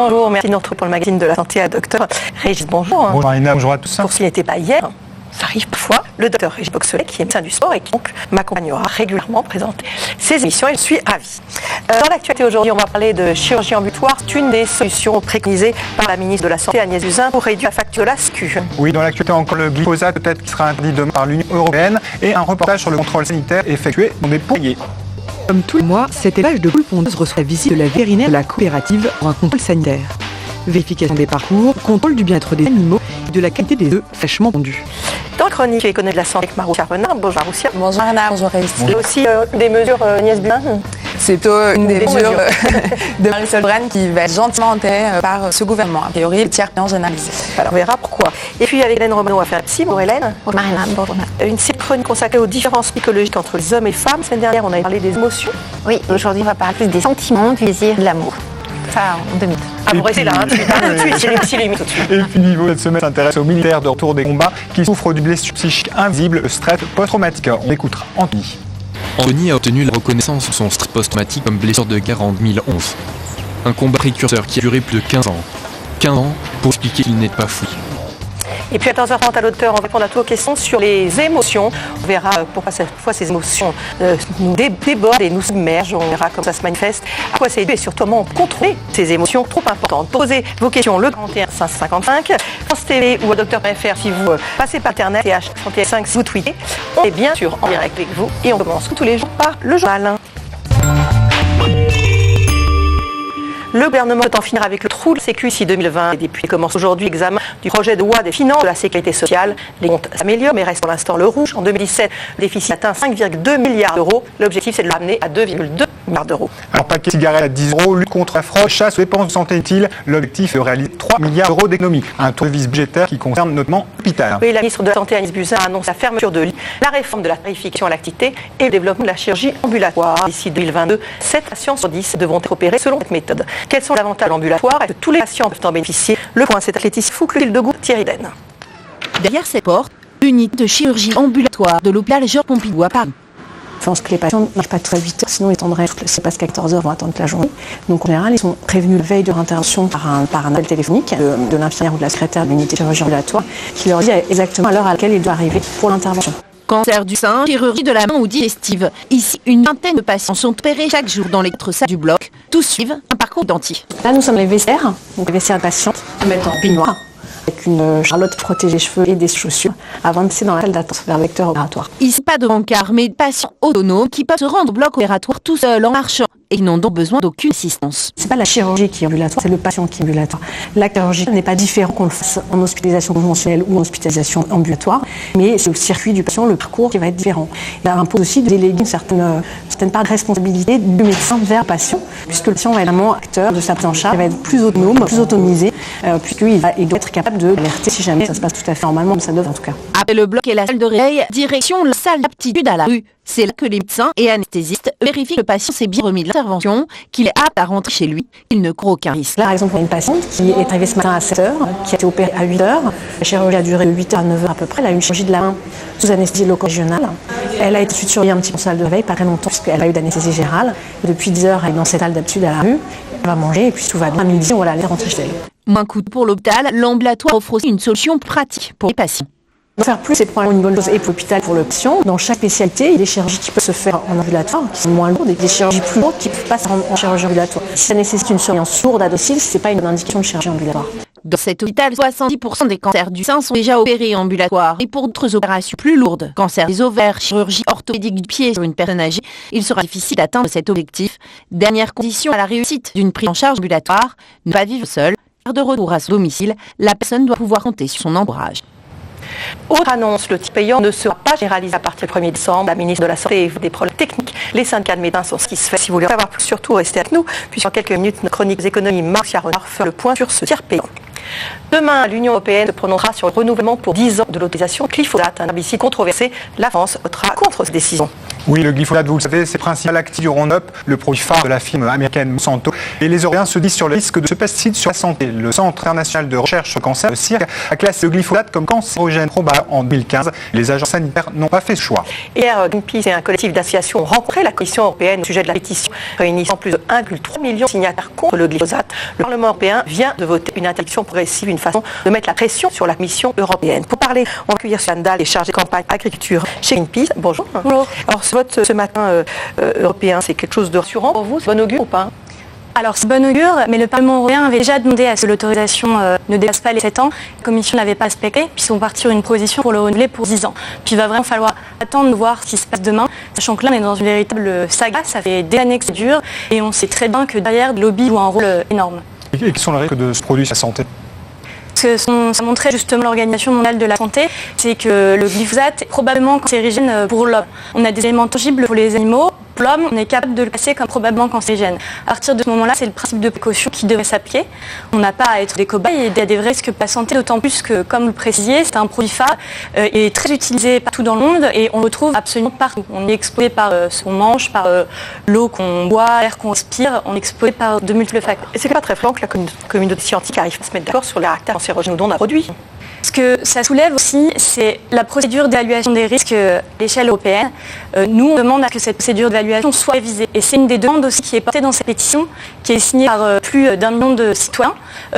Bonjour, merci de nous retrouver pour le magazine de la santé à Docteur Régis. Bonjour. Bonjour Marina, bonjour à tous. Pour s'il n'était pas hier, ça arrive parfois, le docteur Régis Boxelet, qui est médecin du sport et qui donc m'accompagnera régulièrement présenter ces émissions et je suis ravie. Dans l'actualité aujourd'hui, on va parler de chirurgie ambulatoire. C'est une des solutions préconisées par la ministre de la Santé Agnès Buzyn pour réduire la facture de la SCU. Oui, dans l'actualité encore le glyphosate peut-être qui sera interdit demain par l'Union européenne et un reportage sur le contrôle sanitaire effectué dans des poulaillers. Comme tous les mois, cet élevage de poules pondeuses reçoit la visite de la vétérinaire de la coopérative pour un contrôle sanitaire. Vérification des parcours, contrôle du bien-être des animaux et de la qualité des œufs fraîchement pondus. Dans la chronique économie de la santé avec Marousia Renard. Bonjour Marousia. Bonjour Anna, bonjour Régis. Il y a aussi des mesures Agnès Buzyn. C'est plutôt une des mesures de Marisol Touraine qui va être gentiment enterrée par ce gouvernement. A priori, le tiers payant généralisé. Alors on verra pourquoi. Et puis avec Hélène Romano, on va faire un psy. Bonjour Hélène. Bonjour Marina, bonjour. Une série chronique consacrée aux différences psychologiques entre les hommes et les femmes. La semaine dernière, on avait parlé des émotions. Oui, aujourd'hui on va parler plus des sentiments, du désir, de l'amour. Ça en 2 minutes. Ah bon, restez là, tu es psy lui tout de suite. Et puis niveau cette semaine s'intéresse aux militaires de retour des combats qui souffrent d'une blessure psychique invisible, le stress post-traumatique. On écoutera Anthony. Anthony a obtenu la reconnaissance de son stress post-traumatique comme blessure de guerre en 2011. Un combat précurseur qui a duré plus de 15 ans. 15 ans pour expliquer qu'il n'est pas fou. Et puis à 14h30 à l'auteur, on va répondre à toutes vos questions sur les émotions. On verra pourquoi cette fois ces émotions nous débordent et nous submergent. On verra comment ça se manifeste, à quoi c'est dû et surtout comment contrôler ces émotions trop importantes. Posez vos questions le 41 555, France TV ou à docteur.fr si vous passez par Internet et H5 si vous tweetez. On est bien sûr en direct avec vous et on commence tous les jours par le journal. Le gouvernement peut en finir avec le trou de sécu ici 2020 et depuis commence aujourd'hui l'examen du projet de loi des finances de la sécurité sociale. Les comptes s'améliorent mais restent pour l'instant le rouge. En 2017, le déficit atteint 5,2 milliards d'euros. L'objectif c'est de le ramener à 2,2 milliards d'euros. Alors paquet de cigarettes à 10 euros, lutte contre la fraude, chasse aux dépenses de santé utiles. L'objectif est de réaliser 3 milliards d'euros d'économie. Un tournevis budgétaire qui concerne notamment l'hôpital. Oui, la ministre de la Santé Agnès Buzyn annonce la fermeture de lits, la réforme de la tarification à l'activité et le développement de la chirurgie ambulatoire. D'ici 2022, 7 patients sur 10 devront être opérés selon cette méthode. Quels sont les avantages ambulatoires et que tous les patients peuvent en bénéficier? Le point, c'est avec Laetitia Fouque-Lucille de Goutte, Thierry Den. Derrière ces portes, l'unité de chirurgie ambulatoire de l'hôpital Georges Pompidou à Paris. Je pense que les patients n'arrivent pas tous à 8h, sinon ils tendraient, c'est parce qu'à 14h, ils vont attendre toute la journée. Donc en général, ils sont prévenus la veille de leur intervention par un appel téléphonique de l'infirmière ou de la secrétaire de l'unité de chirurgie ambulatoire qui leur dit exactement à l'heure à laquelle ils doivent arriver pour l'intervention. Cancer du sein, chirurgie de la main ou digestive. Ici, une vingtaine de patients sont opérés chaque jour dans les 4 salles du bloc. Tous suivent un parcours identique. Là, nous sommes les vestiaires, donc les vestiaires de patients qui mettent en peignoir avec une charlotte protégée cheveux et des chaussures avant de passer dans la salle d'attente vers le vecteur opératoire. Ici, pas de rencard, mais de patients autonomes qui peuvent se rendre au bloc opératoire tout seuls en marchant et qui n'ont donc besoin d'aucune assistance. C'est pas la chirurgie qui est ambulatoire, c'est le patient qui est ambulatoire. La chirurgie n'est pas différent qu'on le fasse en hospitalisation conventionnelle ou en hospitalisation ambulatoire, mais c'est le circuit du patient, le parcours qui va être différent. Il impose aussi de déléguer une certaine part de responsabilité du médecin vers le patient, puisque le patient va être vraiment acteur de sa prise en charge, il va être plus autonome, plus autonomisé, puisqu'il doit être capable de alerter si jamais ça se passe tout à fait normalement, mais ça devrait en tout cas. Après le bloc et la salle de réveil, direction la salle d'aptitude à la rue. C'est là que les médecins et anesthésistes vérifient que le patient s'est bien remis de l'intervention, qu'il est apte à rentrer chez lui, qu'il ne court aucun risque. Là, par exemple, on a une patiente qui est arrivée ce matin à 7h, qui a été opérée à 8h. La chirurgie a duré de 8h à 9h à peu près. Elle a eu une chirurgie de la main sous anesthésie locale-régionale. Elle a été ensuite surveillée un petit peu en salle de réveil, pas très longtemps, puisqu'elle a eu d'anesthésie générale. Et depuis 10h, elle est dans cette salle d'aptitude à la rue. Elle va manger et puis tout va bien. À midi, on va aller rentrer chez elle. Moins coûteux pour l'hôpital, l'ambulatoire offre aussi une solution pratique pour les patients. Faire plus, c'est probablement une bonne chose et pour l'hôpital, pour le patient. Dans chaque spécialité, il y a des chirurgies qui peuvent se faire en ambulatoire, qui sont moins lourdes, et des chirurgies plus lourdes qui peuvent passer en chirurgie ambulatoire. Si ça nécessite une surveillance lourde à domicile, c'est pas une indication de chirurgie ambulatoire. Dans cet hôpital, 70% des cancers du sein sont déjà opérés en ambulatoire. Et pour d'autres opérations plus lourdes, cancer des ovaires, chirurgie orthopédique du pied sur une personne âgée, il sera difficile d'atteindre cet objectif. Dernière condition à la réussite d'une prise en charge ambulatoire, ne pas vivre seul. De retour à son domicile, la personne doit pouvoir compter sur son entourage. Autre annonce, le titre payant ne sera pas généralisé à partir du 1er décembre. La ministre de la Santé évoque des problèmes techniques. Les syndicats de médecins sont ce qui se fait. Si vous voulez en savoir plus, surtout restez avec nous, puisqu'en quelques minutes, notre chronique économie Marousia Renard fera le point sur ce tiers payant. Demain, l'Union européenne se prononcera sur le renouvellement pour 10 ans de l'autorisation glyphosate, un herbicide controversé. La France votera contre cette décision. Oui, le glyphosate, vous le savez, c'est le principal actif du Roundup, le produit phare de la firme américaine Monsanto, Et les Européens se disent sur le risque de ce pesticide sur la santé. Le Centre international de recherche sur le cancer, le CIRC, a classé le glyphosate comme cancérogène probable en 2015. Les agents sanitaires n'ont pas fait ce choix. Hier, Greenpeace et un collectif d'associations ont rencontré la Commission européenne au sujet de la pétition réunissant plus de 1,3 million de signataires contre le glyphosate. Le Parlement européen vient de voter une interdiction progressive, une façon de mettre la pression sur la Commission européenne. Pour parler, on va accueillir Suzanne Dahl, chargée de campagne agriculture chez Greenpeace. Bonjour. Bonjour. Alors, ce vote ce matin européen, c'est quelque chose de rassurant pour vous? C'est bon augure ou pas? Alors c'est bon augure, mais le Parlement européen avait déjà demandé à ce que l'autorisation ne dépasse pas les 7 ans. La Commission n'avait pas respecté, puis ils sont partis sur une position pour le renouveler pour 10 ans. Puis il va vraiment falloir attendre de voir ce qui se passe demain, sachant que là on est dans une véritable saga, ça fait des années que ça dure, et on sait très bien que derrière, le lobby joue un rôle énorme. Et quels sont les risques de ce produit sur la santé? Ce que ça montrait justement l'Organisation mondiale de la santé, c'est que le glyphosate est probablement cancérigène pour l'homme. On a des éléments tangibles pour les animaux. Pour l'homme, on est capable de le classer comme probablement cancérigène. À partir de ce moment-là, c'est le principe de précaution qui devrait s'appliquer. On n'a pas à être des cobayes et il y a des vrais risques pour la santé, d'autant plus que, comme vous le précisiez, c'est un produit phare et très utilisé partout dans le monde et on le retrouve absolument partout. On est exposé par ce qu'on mange, par l'eau qu'on boit, l'air qu'on respire, on est exposé par de multiples facteurs. Et c'est pas très fréquent que la communauté scientifique arrive à se mettre d'accord sur les caractères cancérogènes d'un produit. Ce que ça soulève aussi, c'est la procédure d'évaluation des risques à l'échelle européenne. Nous, on demande à que cette procédure d'évaluation soit révisée. Et c'est une des demandes aussi qui est portée dans cette pétition, qui est signée par plus d'1 million de citoyens.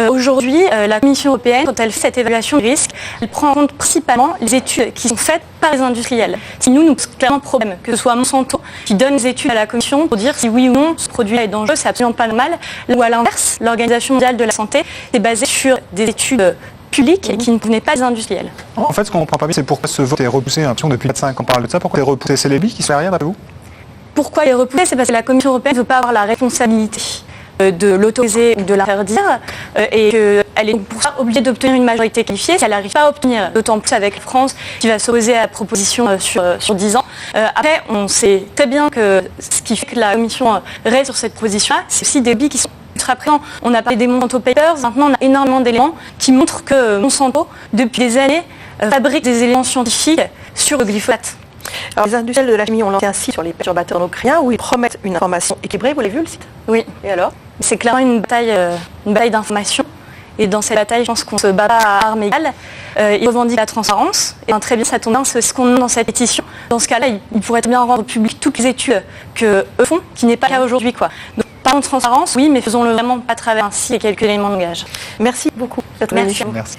Aujourd'hui, la Commission européenne, quand elle fait cette évaluation des risques, elle prend en compte principalement les études qui sont faites par les industriels. Si nous pose clairement problème, que ce soit Monsanto qui donne des études à la Commission pour dire si oui ou non ce produit est dangereux, c'est absolument pas normal. Ou à l'inverse, l'Organisation mondiale de la santé est basée sur des études public et qui ne venaient pas des industriels. En fait, ce qu'on ne comprend pas bien, c'est pourquoi ce vote est repoussé. Depuis 4-5 ans, on parle de ça. Pourquoi il est repoussé? C'est les lobbies qui sont derrière, d'après vous? Pourquoi il est repoussé? C'est parce que la Commission européenne ne veut pas avoir la responsabilité de l'autoriser ou de l'interdire et qu'elle est pour ça obligée d'obtenir une majorité qualifiée si elle n'arrive pas à obtenir, d'autant plus avec la France qui va s'opposer à la proposition sur 10 ans. Après, on sait très bien que ce qui fait que la Commission reste sur cette position-là, c'est aussi des lobbies qui sont ultra présents. On a parlé des Monsanto Papers, maintenant on a énormément d'éléments qui montrent que Monsanto, depuis des années, fabrique des éléments scientifiques sur le glyphosate. Alors, les industriels de la chimie ont lancé un site sur les perturbateurs endocriniens où ils promettent une information équilibrée. Vous l'avez vu le site? Oui. Et alors? C'est clairement une bataille d'information. Et dans cette bataille, je pense qu'on se bat à armes égales. Ils revendiquent la transparence. Et très bien, ça tombe bien, c'est ce qu'on a dans cette pétition. Dans ce cas-là, ils pourraient très bien rendre public toutes les études qu'eux font, qui n'est pas le cas aujourd'hui, quoi. Donc, parlons de transparence, oui, mais faisons-le vraiment pas à travers un site et quelques éléments de langage. Merci beaucoup. Merci. Merci.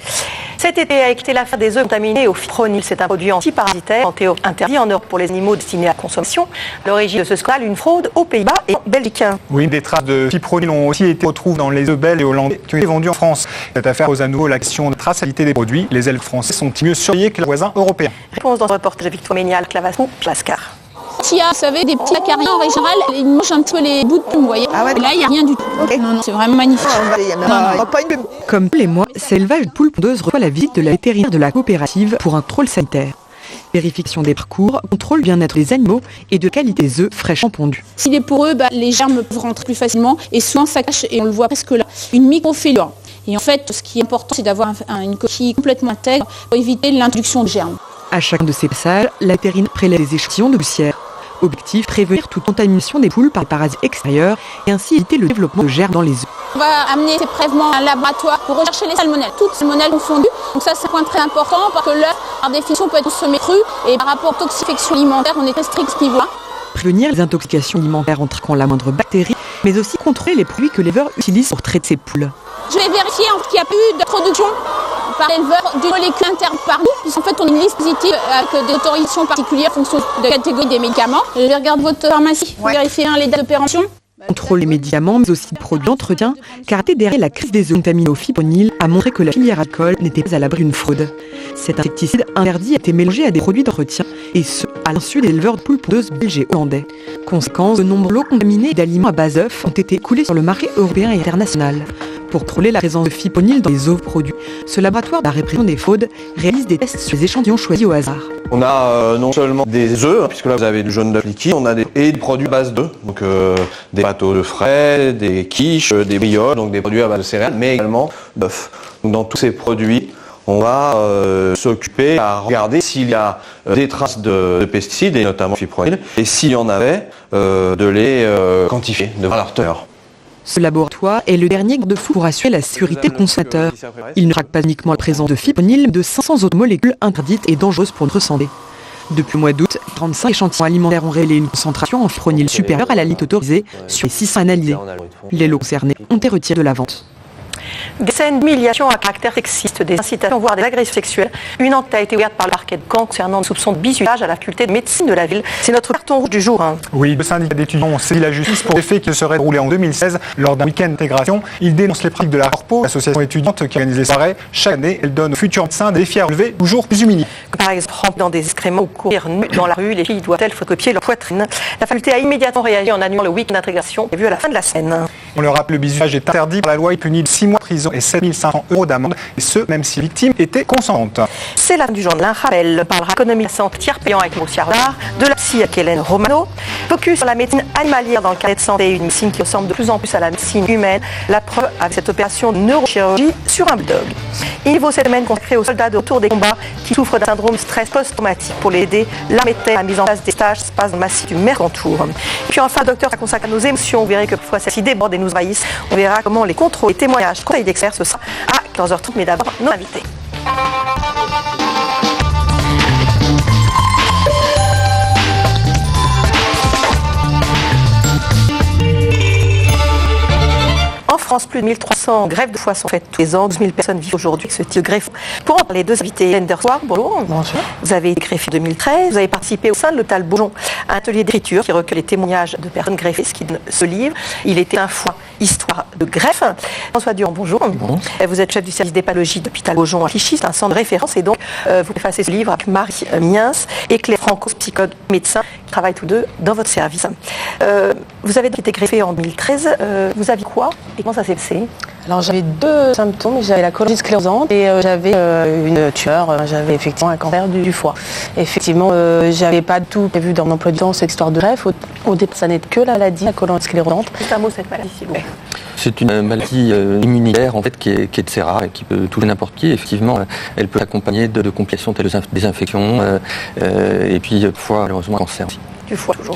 Cet été a été l'affaire des œufs contaminés au fipronil. C'est un produit antiparasitaire, en théorie interdit en Europe pour les animaux destinés à la consommation. À l'origine de ce scandale, une fraude aux Pays-Bas et en Belgique. Oui, des traces de fipronil ont aussi été retrouvées dans les œufs belges et hollandais qui ont été vendus en France. Cette affaire pose à nouveau l'action de traçabilité des produits. Les éleveurs français sont mieux surveillés que leurs voisins européens. Réponse dans le reportage de Victoire Ménial, Clavasco, Lascar. S'il y a, vous savez, des petits acariens en général, ils mangent un petit peu les bouts de pomme, vous voyez. Ah ouais, là, il n'y a rien du tout. Okay. Non, c'est vraiment magnifique. Comme tous les mois, cet élevage de poules pondeuses reçoit la visite de la vétérinaire de la coopérative pour un contrôle sanitaire. Vérification des parcours, contrôle bien-être des animaux et de qualité des œufs fraîchement pondus. S'il est pour eux, les germes peuvent rentrer plus facilement et souvent ça cache, et on le voit presque là, une microfêlure. Et en fait, ce qui est important, c'est d'avoir une coquille complètement intègre pour éviter l'introduction de germes. À chacun de ces passages, la vétérinaire prélève des échantillons de poussière. Objectif, prévenir toute contamination des poules par les parasites extérieurs et ainsi éviter le développement de germes dans les œufs. On va amener ces prélèvements à un laboratoire pour rechercher les salmonelles, toutes salmonelles confondues. Donc ça, c'est un point très important parce que l'œuf, par définition, peut être consommé cru et par rapport aux toxifications alimentaires, on est très strict à ce niveau-là. Prévenir les intoxications alimentaires en traquant la moindre bactérie, mais aussi contrôler les produits que l'éleveur utilise pour traiter ces poules. Je vais vérifier qu'il n'y a pas eu d'introduction par l'éleveur d'une molécule interne par nous, puisqu'en fait on a une liste positive avec des autorisations particulières en fonction de la catégorie des médicaments. Je vais regarder votre pharmacie pour vérifier les dates d'opération. Contrôle les médicaments, mais aussi des produits d'entretien, car derrière la crise des œufs contaminés au fipronil a montré que la filière alcool n'était pas à l'abri d'une fraude. Cet insecticide interdit a été mélangé à des produits d'entretien, et ce, à l'insu des éleveurs de poules pondeuses belges et hollandais. Conséquence, de nombreux lots contaminés d'aliments à base œufs ont été coulés sur le marché européen et international. Pour contrôler la présence de fipronil dans les œufs produits, ce laboratoire de la répression des fraudes réalise des tests sur les échantillons choisis au hasard. On a non seulement des œufs, puisque là vous avez du jaune d'œuf liquide, on a des produits à base d'œufs, donc des pâteaux de frais, des quiches, des brioches, donc des produits à base de céréales, mais également d'œufs. Donc dans tous ces produits, on va s'occuper à regarder s'il y a des traces de pesticides, et notamment fipronil, et s'il y en avait, de les quantifier, de voir leur teneur. Ce laboratoire est le dernier garde-fou pour assurer la sécurité consommateur. Il ne traque pas uniquement la présence de fipronil, mais de 500 autres molécules interdites et dangereuses pour notre santé. Depuis le mois d'août, 35 échantillons alimentaires ont révélé une concentration en fipronil supérieure à la limite autorisée sur les 600 analysés. Les lots concernés ont été retirés de la vente. Des scènes d'humiliation à caractère sexiste, des incitations, voire des agressions sexuelles. Une enquête a été ouverte par le parquet de Caen concernant le soupçon de bizutage à la faculté de médecine de la ville. C'est notre carton rouge du jour. Oui, le syndicat d'étudiants ont saisi la justice pour des faits qui se seraient déroulés en 2016 lors d'un week-end d'intégration. Ils dénoncent les pratiques de la Corpo, l'association étudiante qui organise les soirées. Chaque année, elle donne aux futurs médecins des défis à relever toujours plus humiliants. Par exemple, remplir dans des excréments ou courir nus dans la rue, les filles doivent-elles photocopier leur poitrine. La faculté a immédiatement réagi en annulant le week-end d'intégration prévu à la fin de la semaine. On le rappelle, le bizutage est interdit par la loi et puni de 6 mois de prison et 7 500 € d'amende, et ce, même si la victime était consentante. C'est la fin du journal. Un rappel parlera économie de santé, tiers payant avec Moussia Renard, de la psy avec Hélène Romano, focus sur la médecine animalière dans le carnet de santé, une médecine qui ressemble de plus en plus à la médecine humaine. La preuve avec cette opération de neurochirurgie sur un bulldog. Il vaut cette semaine consacrée aux soldats de retour des combats qui souffrent d'un syndrome stress post-traumatique. Pour les aider, l'armée de terre a mis en place des stages se passe dans le massif du Mercantour. Et puis enfin, le docteur a consacré à nos émotions. Vous verrez que parfois celles-ci débordent et nous envahissent. On verra comment les contrôles et témoignages, conseils d'experts, ce sera à 15h30, mais d'abord, nos invités. En France, plus de 1300 greffes de foie sont faites tous les ans. 12 000 personnes vivent aujourd'hui avec ce type de greffe. Pour en parler, deux invités. Hélène Dersoir, bonjour. Bonjour. Vous avez été greffée en 2013. Vous avez participé au sein de l'hôpital Beaujon à un atelier d'écriture qui recueille les témoignages de personnes greffées, ce qui donne ce livre. Il était un foie, histoire de greffe. François Durand, bonjour. Bonjour. Vous êtes chef du service d'hépatologie de l'hôpital Beaujon à Clichy. C'est un centre de référence et donc vous préfacez ce livre avec Marie Miens et Claire Franco, psychologue, médecin, qui travaillent tous deux dans votre service. Vous avez été greffée en 2013. Vous aviez quoi et comment ça s'est passé? Alors j'avais deux symptômes, j'avais la colite sclérosante et j'avais une tumeur, j'avais effectivement un cancer du foie. Effectivement, j'avais pas du tout prévu dans mon emploi du temps cette histoire de greffe. Au départ, ça n'est que la maladie, la colite sclérosante. C'est un mot cette maladie, s'il vous plaît. C'est une maladie immunitaire en fait qui est assez rare et qui peut toucher n'importe qui. Effectivement, elle peut accompagner de complications telles des infections et puis parfois malheureusement un cancer aussi. Du foie toujours.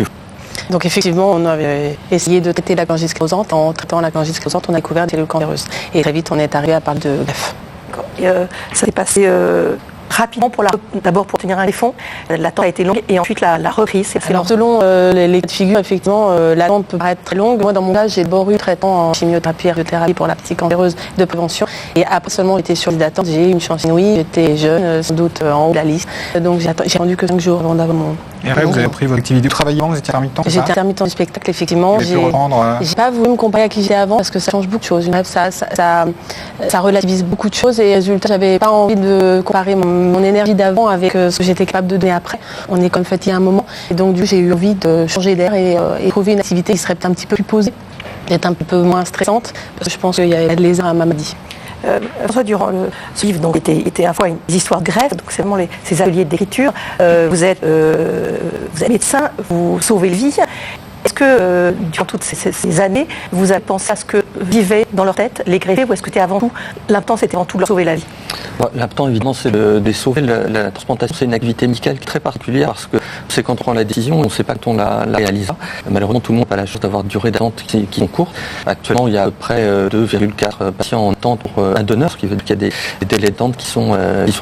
Donc effectivement, on avait essayé de traiter la gangrène sclérosante. En traitant la gangrène sclérosante, on a découvert des cellules cancéreuses. Et très vite, on est arrivé à parler de greffe. Ça s'est passé rapidement d'abord pour tenir un fonds. L'attente a été longue et ensuite la reprise. Alors selon les cas de figure, effectivement, l'attente peut paraître très longue. Moi, dans mon cas, j'ai d'abord eu traitement en chimiothérapie et radiothérapie pour la petite cancéreuse de prévention. Et après seulement, j'étais sur liste d'attente. J'ai eu une chance inouïe. J'étais jeune, sans doute en haut de la liste. Donc j'ai attendu que 5 jours avant d'avoir mon... Et après, vous avez pris votre activité. Vous travaillez avant, vous étiez intermittent? J'étais intermittent du spectacle, effectivement. J'ai pas voulu me comparer à qui j'étais avant parce que ça change beaucoup de choses. Une greffe, ça relativise beaucoup de choses et résultat, j'avais pas envie de comparer mon énergie d'avant avec ce que j'étais capable de donner après. On est comme fatigué à un moment et donc du coup, j'ai eu envie de changer d'air et trouver une activité qui serait peut-être un petit peu plus posée, peut-être un peu moins stressante parce que je pense qu'il y a de lézard à ma maladie. François Durand, ce livre donc, était à la fois une histoire de greffe, donc c'est vraiment ces ateliers d'écriture. Vous êtes médecin, vous sauvez le vie. Est-ce que, durant toutes ces années, vous avez pensé à ce que vivaient dans leur tête les greffés ou est-ce que l'important c'était avant tout de leur sauver la vie? L'important évidemment c'est de sauver. La transplantation, c'est une activité médicale très particulière parce que c'est quand on prend la décision, on ne sait pas quand on la réalisera. Malheureusement, tout le monde n'a pas la chance d'avoir une durée d'attente qui sont courtes. Actuellement, il y a à peu près 2,4 patients en attente pour un donneur, ce qui veut dire qu'il y a des délais d'attente qui sont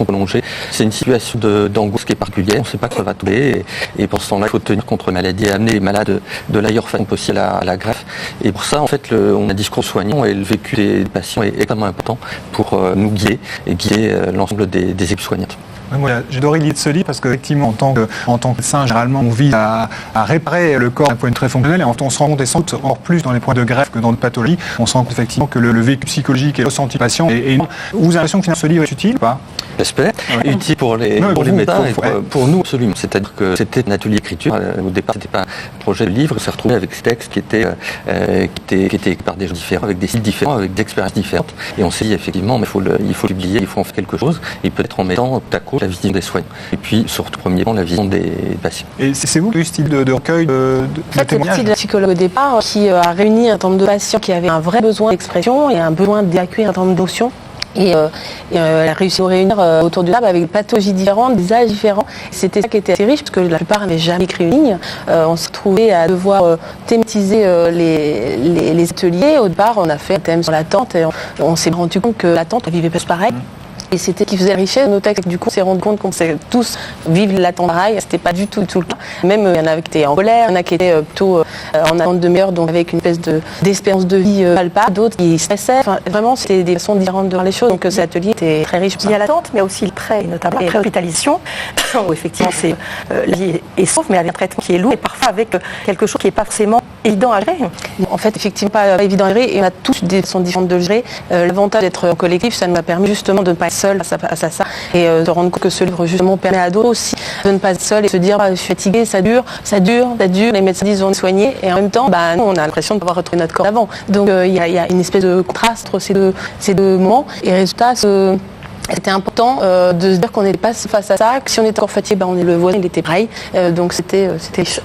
prolongés. C'est une situation d'angoisse qui est particulière. On ne sait pas que ça va tomber et pour ce temps-là, il faut tenir contre la maladie et amener les malades de l'ailleurs façon possible à la greffe. Et pour ça, en fait, on a un discours soignant et le vécu des patients est extrêmement important pour nous guider et guider l'ensemble des équipes soignantes. Moi, j'ai adoré l'idée de ce livre parce qu'effectivement, en tant que médecin, généralement, on vise à réparer le corps d'un point de vue très fonctionnel et on se rend compte, et sans doute encore plus dans les points de greffe que dans de pathologie, on se rend compte effectivement que le vécu psychologique et le ressenti du patient est énorme. Vous avez l'impression que ce livre est utile ou pas? J'espère. Ouais. Utile pour les médecins et pour nous absolument. C'est-à-dire que c'était un atelier d'écriture. Au départ, c'était pas un projet de livre. On s'est retrouvé avec ce texte qui était écrit par des gens différents, avec des styles différents, avec des expériences différentes. Et on s'est dit effectivement, mais il faut publier, il faut en faire quelque chose. Et peut-être en mettant tout à coup la vision des soignants. Et puis surtout, premièrement, la vision des patients. Et c'est vous qui avez eu ce style de recueil de témoignages? C'est le psychologue au départ qui a réuni un certain nombre de patients qui avaient un vrai besoin d'expression et un besoin d'accueillir un certain nombre d'émotions. Et elle a réussi à réunir autour de table avec des pathologies différentes, des âges différents. C'était ça qui était assez riche, parce que la plupart n'avaient jamais écrit une ligne. On s'est retrouvés à devoir thématiser les ateliers. Au départ, on a fait un thème sur l'attente et on s'est rendu compte que l'attente, on vivait pas pareil. Et c'était ce qui faisait la richesse de nos textes. Du coup, on s'est rendu compte qu'on pouvait tous vivre l'attente pareil. C'était pas du tout le cas. Même il y en avait qui étaient en colère, il y en a qui étaient plutôt en attente de meilleur, donc avec une espèce d'espérance de vie palpable. D'autres qui stressaient. Enfin, vraiment, c'était des façons différentes de voir les choses. Donc cet atelier était très riche. Il y a l'attente, mais aussi le prêt, notamment la préhospitalisation, où effectivement c'est la vie est sauve, mais avec un traitement qui est lourd et parfois avec quelque chose qui n'est pas forcément évident à gérer. En fait, effectivement, pas évident à gérer, et on a tous des façons différentes de le gérer. L'avantage d'être en collectif, ça nous a permis justement de ne pas être seul face à ça, et de rendre compte que ce livre justement permet à d'autres aussi de ne pas être seul et de se dire je suis fatigué, ça dure, les médecins disent on est soigné, et en même temps nous on a l'impression d'avoir retrouvé notre corps d'avant. Donc il y a une espèce de contraste entre ces deux moments, et résultat c'était important de se dire qu'on n'était pas face à ça, que si on était encore fatigué, on est le voisin, il était pareil. Donc c'était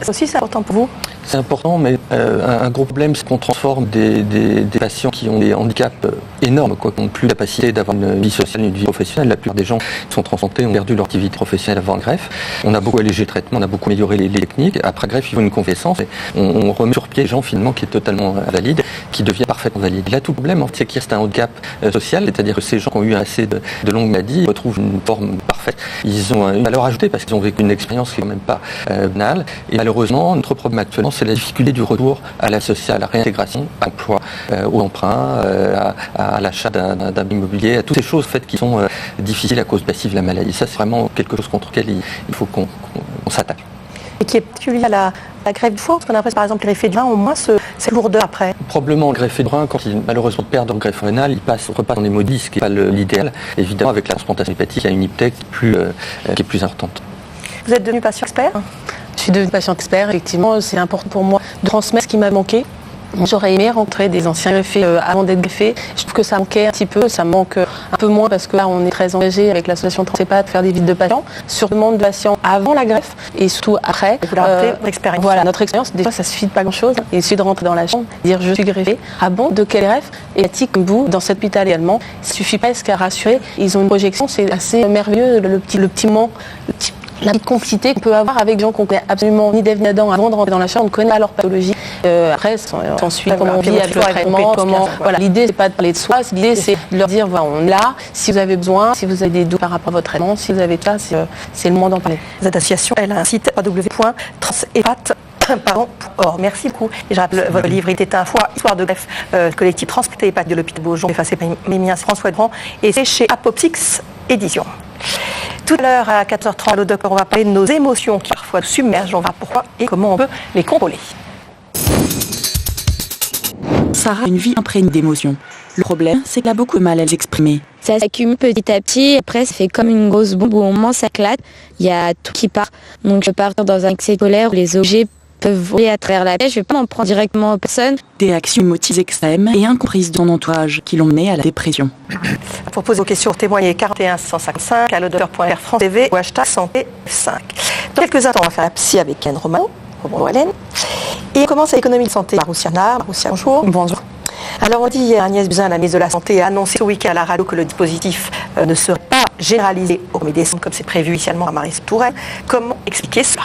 aussi c'est important pour vous. C'est important, mais un gros problème, c'est qu'on transforme des patients qui ont des handicaps énormes, qui n'ont plus la capacité d'avoir une vie sociale, une vie professionnelle. La plupart des gens qui sont transplantés ont perdu leur activité professionnelle avant la greffe. On a beaucoup allégé le traitement, on a beaucoup amélioré les techniques. Après greffe, il faut une convalescence. On remet sur pied les gens finalement qui est totalement valide, qui devient parfaitement valide. Là, tout le problème, c'est qu'il y a un handicap social, c'est-à-dire que ces gens qui ont eu assez de longues maladies retrouvent une forme parfaite. Ils ont une valeur ajoutée parce qu'ils ont vécu une expérience qui n'est quand même pas banale. Et malheureusement, notre problème actuellement, c'est la difficulté du retour à la sociale, à la réintégration, à l'emploi, au emprunt, à l'achat d'un bien immobilier, à toutes ces choses en fait, qui sont difficiles à cause passive de la maladie. Ça, c'est vraiment quelque chose contre lequel il faut qu'on s'attaque. Et qui est particulier à la greffe du foie, parce qu'on a l'impression par exemple les greffés de rein au moins cette lourdeur après. Probablement le greffé de rein, quand ils malheureusement perdent leur greffe rénale, ils repassent dans les modis, ce qui n'est pas l'idéal. Évidemment, avec la transplantation hépatique, il y a une hypothèque qui est plus importante. Vous êtes devenu patient expert ? Je suis devenue patient expert, effectivement, c'est important pour moi de transmettre ce qui m'a manqué. J'aurais aimé rencontrer des anciens greffés avant d'être greffé. Je trouve que ça manquait un petit peu, ça manque un peu moins parce que là on est très engagé avec l'association Transhepat de faire des visites de patients sur demande de patients avant la greffe et surtout après. Vous rappelez votre expérience. Voilà, notre expérience, des fois ça suffit de pas grand chose. Il suffit de rentrer dans la chambre, dire je suis greffé. Ah bon, de quelle greffe? Et éthique comme vous, dans cet hôpital également, il suffit pas qu'à rassurer. Ils ont une projection, c'est assez merveilleux, le petit moment, la petite complicité qu'on peut avoir avec des gens qu'on connaît absolument ni d'Ève ni d'Adam avant de rentrer dans la chambre, on ne connaît pas leur pathologie. Après, ensuite, comment on vit avec le traitement, voilà. L'idée, c'est pas de parler de soi, l'idée, c'est de leur dire, voilà, on est là, si vous avez besoin, si vous avez des doutes par rapport à votre traitement, si vous avez ça, c'est le moment d'en parler. Cette association, elle a un site www.transhepat.org. Merci beaucoup. Et je rappelle votre livre, il était un foie, histoire de greffe, collectif Transplanté Hépat de l'hôpital Beaujon, effacé par Mémien François Durand, et c'est chez Apoptix Éditions. Tout à l'heure, à 14h30, à l'Audoc, on va parler de nos émotions qui parfois nous submergent. On va voir pourquoi et comment on peut les contrôler. Sarah a une vie imprégnée d'émotions. Le problème, c'est qu'elle a beaucoup de mal à les exprimer. Ça s'accumule petit à petit, après ça fait comme une grosse bombe où au moment ça éclate, il y a tout qui part. Donc je peux partir dans un excès de colère où les objets peuvent voler à travers la tête, je vais pas m'en prendre directement aux personnes. Des réactions émotives extrêmes et incomprises de son entourage qui l'ont mené à la dépression. Pour poser vos questions, témoignez 41 155 à l'auditeur.fr France TV ou hashtag santé 5. Dans quelques instants, on va faire la psy avec Hélène Romano. Bonjour Hélène. Et on commence à l'économie de santé. Maroussia Nard. Maroussia, bonjour. Bonjour. Alors on dit hier, Agnès Buzyn, la ministre de la Santé, a annoncé ce week-end à la radio que le dispositif ne serait pas généralisé au 1er décembre comme c'est prévu initialement à Maryse Touraine. Comment expliquer cela?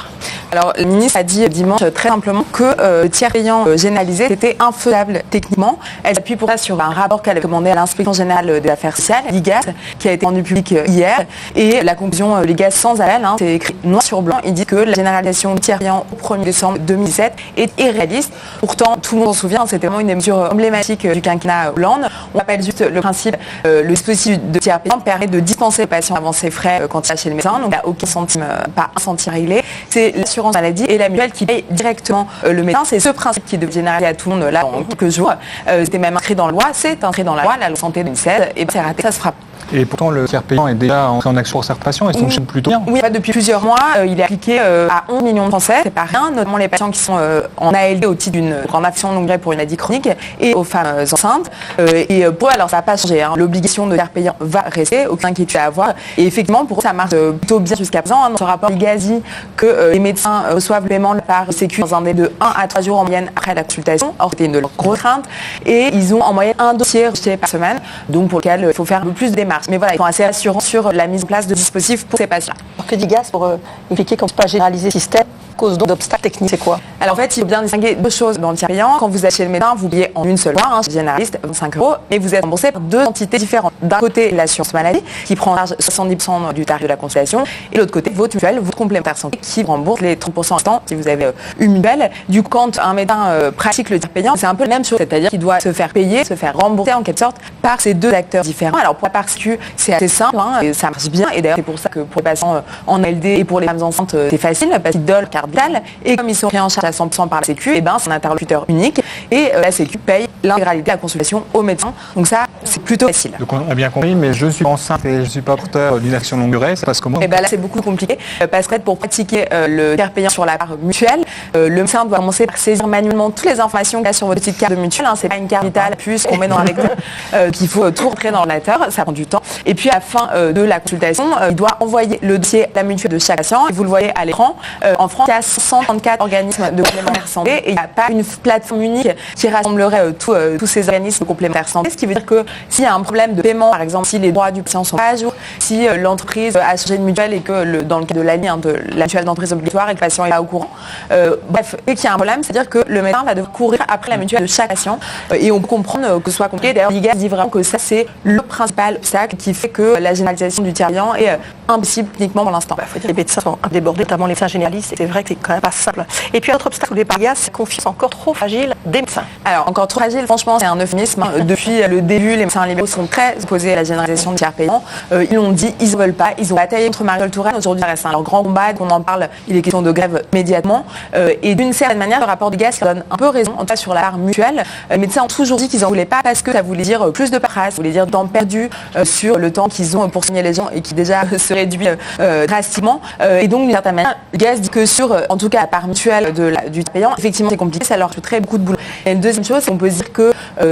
Alors, le ministre a dit dimanche très simplement que le tiers payant généralisé était infaisable techniquement. Elle s'appuie pour ça sur un rapport qu'elle a commandé à l'Inspection générale des affaires sociales, l'IGAS, qui a été rendu public hier. Et la conclusion, l'IGAS sans appel, c'est écrit noir sur blanc, il dit que la généralisation du tiers payant au 1er décembre 2017 est irréaliste. Pourtant, tout le monde s'en souvient, c'était vraiment une mesure emblématique du quinquennat Hollande. On rappelle juste le principe, le dispositif de tiers payant permet de dispenser le patient avant ses frais quand il va chez le médecin, donc il n'y a aucun centime, pas un centime réglé. C'est l'assurance maladie et la mutuelle qui paye directement le médecin. C'est ce principe qui devient généralisé à tout le monde là en quelques jours. C'était même inscrit dans la loi, c'est inscrit dans la loi, la loi santé 2016, et c'est raté, ça se fera. Et pourtant, le tiers payant est déjà entré en action pour certains patients et fonctionne plutôt bien. Oui, depuis plusieurs mois, il est appliqué à 11 millions de Français. C'est pas rien, notamment les patients qui sont en ALD au titre d'une grande affection longue durée pour une maladie chronique et aux femmes enceintes. Et pour eux, alors ça n'a pas changé. L'obligation de tiers payant va rester, aucune inquiétude à avoir. Et effectivement, pour eux, ça marche plutôt bien jusqu'à présent. Dans ce rapport IGASI, que les médecins reçoivent le paiement par Sécu dans un délai de 1 à 3 jours en moyenne après la consultation. Or, c'était une de leurs grosses craintes. Et ils ont en moyenne un dossier rejeté par semaine, donc pour lequel il faut faire un peu plus de démarches. Mais voilà, ils sont assez assurants sur la mise en place de dispositifs pour ces patients. Alors que dit GAS pour expliquer qu'on ne peut pas généraliser le système cause d'obstacles techniques, c'est quoi? Alors en fait, il faut bien distinguer deux choses dans le tiers payant. Quand vous êtes chez le médecin, vous payez en une seule fois, généraliste, 25 €, mais vous êtes remboursé par deux entités différentes. D'un côté, l'assurance maladie, qui prend en charge 70% du tarif de la consultation, et de l'autre côté, votre mutuelle, votre complémentaire santé, qui rembourse les 30% restants si vous avez une mutuelle. Du coup, quand un médecin pratique le tiers payant, c'est un peu la même chose, c'est-à-dire qu'il doit se faire payer, se faire rembourser en quelque sorte par ces deux acteurs différents. Alors pour la part Sécu, c'est assez simple, et ça marche bien, et d'ailleurs c'est pour ça que pour les patients en LD et pour les femmes enceintes, c'est facile, parce qu'ils donnent carte vitale, et comme ils sont pris en charge à 100% par la Sécu, et c'est un interlocuteur unique, et la Sécu paye l'intégralité de la consultation au médecin. Donc ça, c'est plutôt facile. Donc on a bien compris, mais je suis enceinte et je suis pas porteur d'une action longue durée, ça passe comment? Et là, c'est beaucoup compliqué, parce que pour pratiquer le tiers payant sur la part mutuelle, le médecin doit commencer par saisir manuellement toutes les informations qu'il y a sur votre petite carte de mutuelle. C'est pas une carte vitale, puce qu'on met dans avec nous, qu'il faut tout rentrer dans l'ordinateur, ça prend du temps. Et puis à la fin de la consultation, il doit envoyer le dossier à la mutuelle de chaque patient. Et vous le voyez à l'écran, en France, il y a 134 organismes de complémentaires santé et il n'y a pas une plateforme unique qui rassemblerait tous ces organismes de complémentaires santé. Ce qui veut dire que s'il y a un problème de paiement, par exemple, si les droits du patient sont pas à jour, si l'entreprise a changé de mutuelle et que dans le cas de la ligne de la mutuelle d'entreprise obligatoire et que le patient est pas au courant, bref, et qu'il y a un problème, c'est-à-dire que le médecin va devoir courir après la mutuelle de chaque patient et on peut comprendre que ce soit compliqué. D'ailleurs, l'IGAS dit vraiment que ça, c'est le principal obstacle qui fait que la généralisation du tiers payant est impossible techniquement pour l'instant. Faut dire que les médecins sont débordés, notamment les médecins généralistes, et c'est vrai que c'est quand même pas simple. Et puis, un autre obstacle soulevé par l'IGAS, c'est la confiance encore trop fragile des médecins. Alors, encore trop fragile, franchement, c'est un euphémisme. Depuis le début, les médecins libéraux sont très opposés à la généralisation du tiers payant. Ils l'ont dit, ils ne veulent pas. Ils ont bataillé contre Marie-Paule Touraine. Aujourd'hui, ça reste leur grand combat, qu'on en parle, il est question de grève immédiatement. Et d'une certaine manière, le rapport d'IGAS donne un peu raison, en tout cas sur la part mutuelle. Les médecins ont toujours dit qu'ils n'en voulaient pas parce que ça voulait dire plus de paperasse, ça voulait dire temps perdu sur le temps qu'ils ont pour signer les gens et qui déjà se réduit drastiquement. Et donc, d'une certaine manière, l'IGAS dit que sur, en tout cas, la part mutuelle du tiers payant, effectivement, c'est compliqué, ça leur coûterait beaucoup de boulot. Et une deuxième chose, c'est qu'on peut se dire que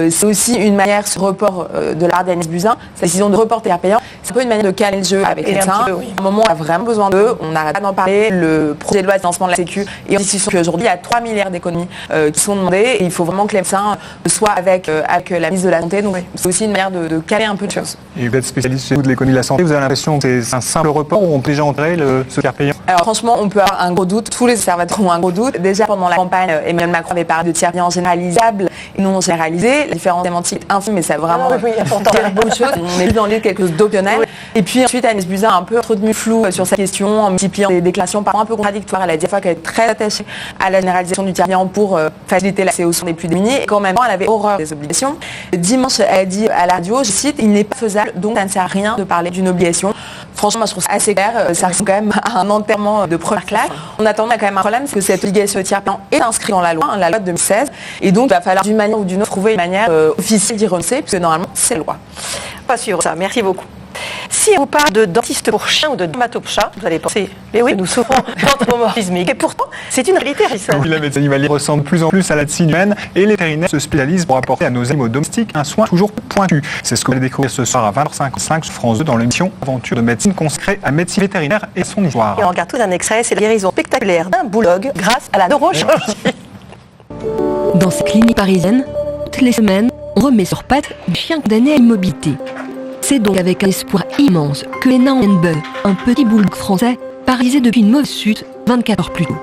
c'est aussi une manière, ce report de la part d'Agnès Buzyn, sa décision de reporter tiers payant, c'est un peu une manière de calmer le jeu avec les médecins. À un moment, on a vraiment besoin d'eux, on n'arrête pas d'en parler. Le projet de loi de financement de la Sécu est en discussion qu'aujourd'hui, il y a 3 milliards d'économies qui sont demandées et il faut vraiment que les médecins soient avec la ministre de la Santé. Donc, c'est aussi une manière de caler un peu de choses. Et vous êtes spécialiste chez vous de l'économie de la santé, vous avez l'impression que c'est un simple report ou on peut déjà entrer ce tiers payant? Alors franchement, on peut avoir un gros doute. Tous les observateurs ont un gros doute. Déjà pendant la campagne, Emmanuel Macron avait parlé de tiers payant généralisable et non généralisé. La différence sémantique est infime, mais ça a vraiment une bonne chose. On est plus dans l'idée de quelque chose d'optionnel. Et puis ensuite, Agnès Buzyn a un peu entretenu flou sur sa question en multipliant des déclarations parfois un peu contradictoires. Elle a dit à fois qu'elle est très attachée à la généralisation du tiers payant pour faciliter l'accès aux soins des plus démunis et qu'en même temps, elle avait horreur des obligations. Dimanche, elle a dit à la radio, je cite, il n'est pas faisable, donc ça ne sert à rien de parler d'une obligation. Franchement, moi, je trouve ça assez clair. Ça ressemble quand même à un enterrement de première classe. En attendant, il y a quand même un problème, c'est que cette obligation de tiers payant est inscrite dans la loi de 2016. Et donc, il va falloir d'une manière ou d'une autre trouver une manière officielle d'y renoncer, puisque normalement, c'est la loi. Pas sûr, ça. Merci beaucoup. Si on vous parle de dentiste pour chien ou de dermato pour chat, vous allez penser, mais oui, nous souffrons d'anthropomorphisme. Et pourtant, c'est une réalité. Oui, la médecine animalière ressemble de plus en plus à la médecine humaine et les vétérinaires se spécialisent pour apporter à nos animaux domestiques un soin toujours pointu. C'est ce que vous allez découvrir ce soir à 20h55 sur France 2 dans l'émission Aventure de médecine consacrée à médecine vétérinaire et son histoire. Et on regarde tout d'un extrait, c'est la guérison spectaculaire d'un boulogue grâce à la neurochirurgie. Dans ces cliniques parisiennes, toutes les semaines, on remet sur pattes des chiens condamnés à l'immobilité. C'est donc avec un espoir immense que Lena Henbel, un petit bouledogue français, paralysé depuis une mauvaise chute 24 heures plus tôt.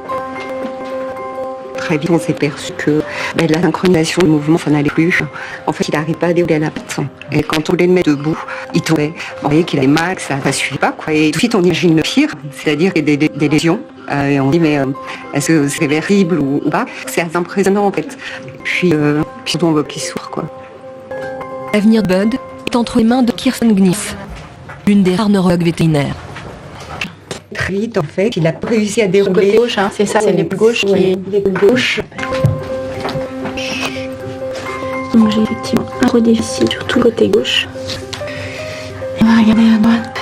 Très vite, on s'est perçu que la synchronisation du mouvement, ça n'allait plus. En fait, il n'arrivait pas à dérouler à la patte. Et quand on voulait le mettre debout, il tombait. On voyait qu'il avait mal, que ça ne suivait pas, quoi. Et tout de suite, on imagine le pire, c'est-à-dire des lésions. Et on dit, mais est-ce que c'est réversible ou pas? C'est assez impressionnant, en fait. Et puis on voit qu'il souffre, quoi. L'avenir de Bud est entre les mains de Kirsten Gnif, l'une des rares neurologues vétérinaires. Très vite, en fait, il a réussi à dérouler. Côté gauche, hein, c'est ça, c'est l'épaule gauche qui... L'épaule gauche. Donc j'ai effectivement un gros déficit sur tout le côté gauche. Voilà. Regardez à droite.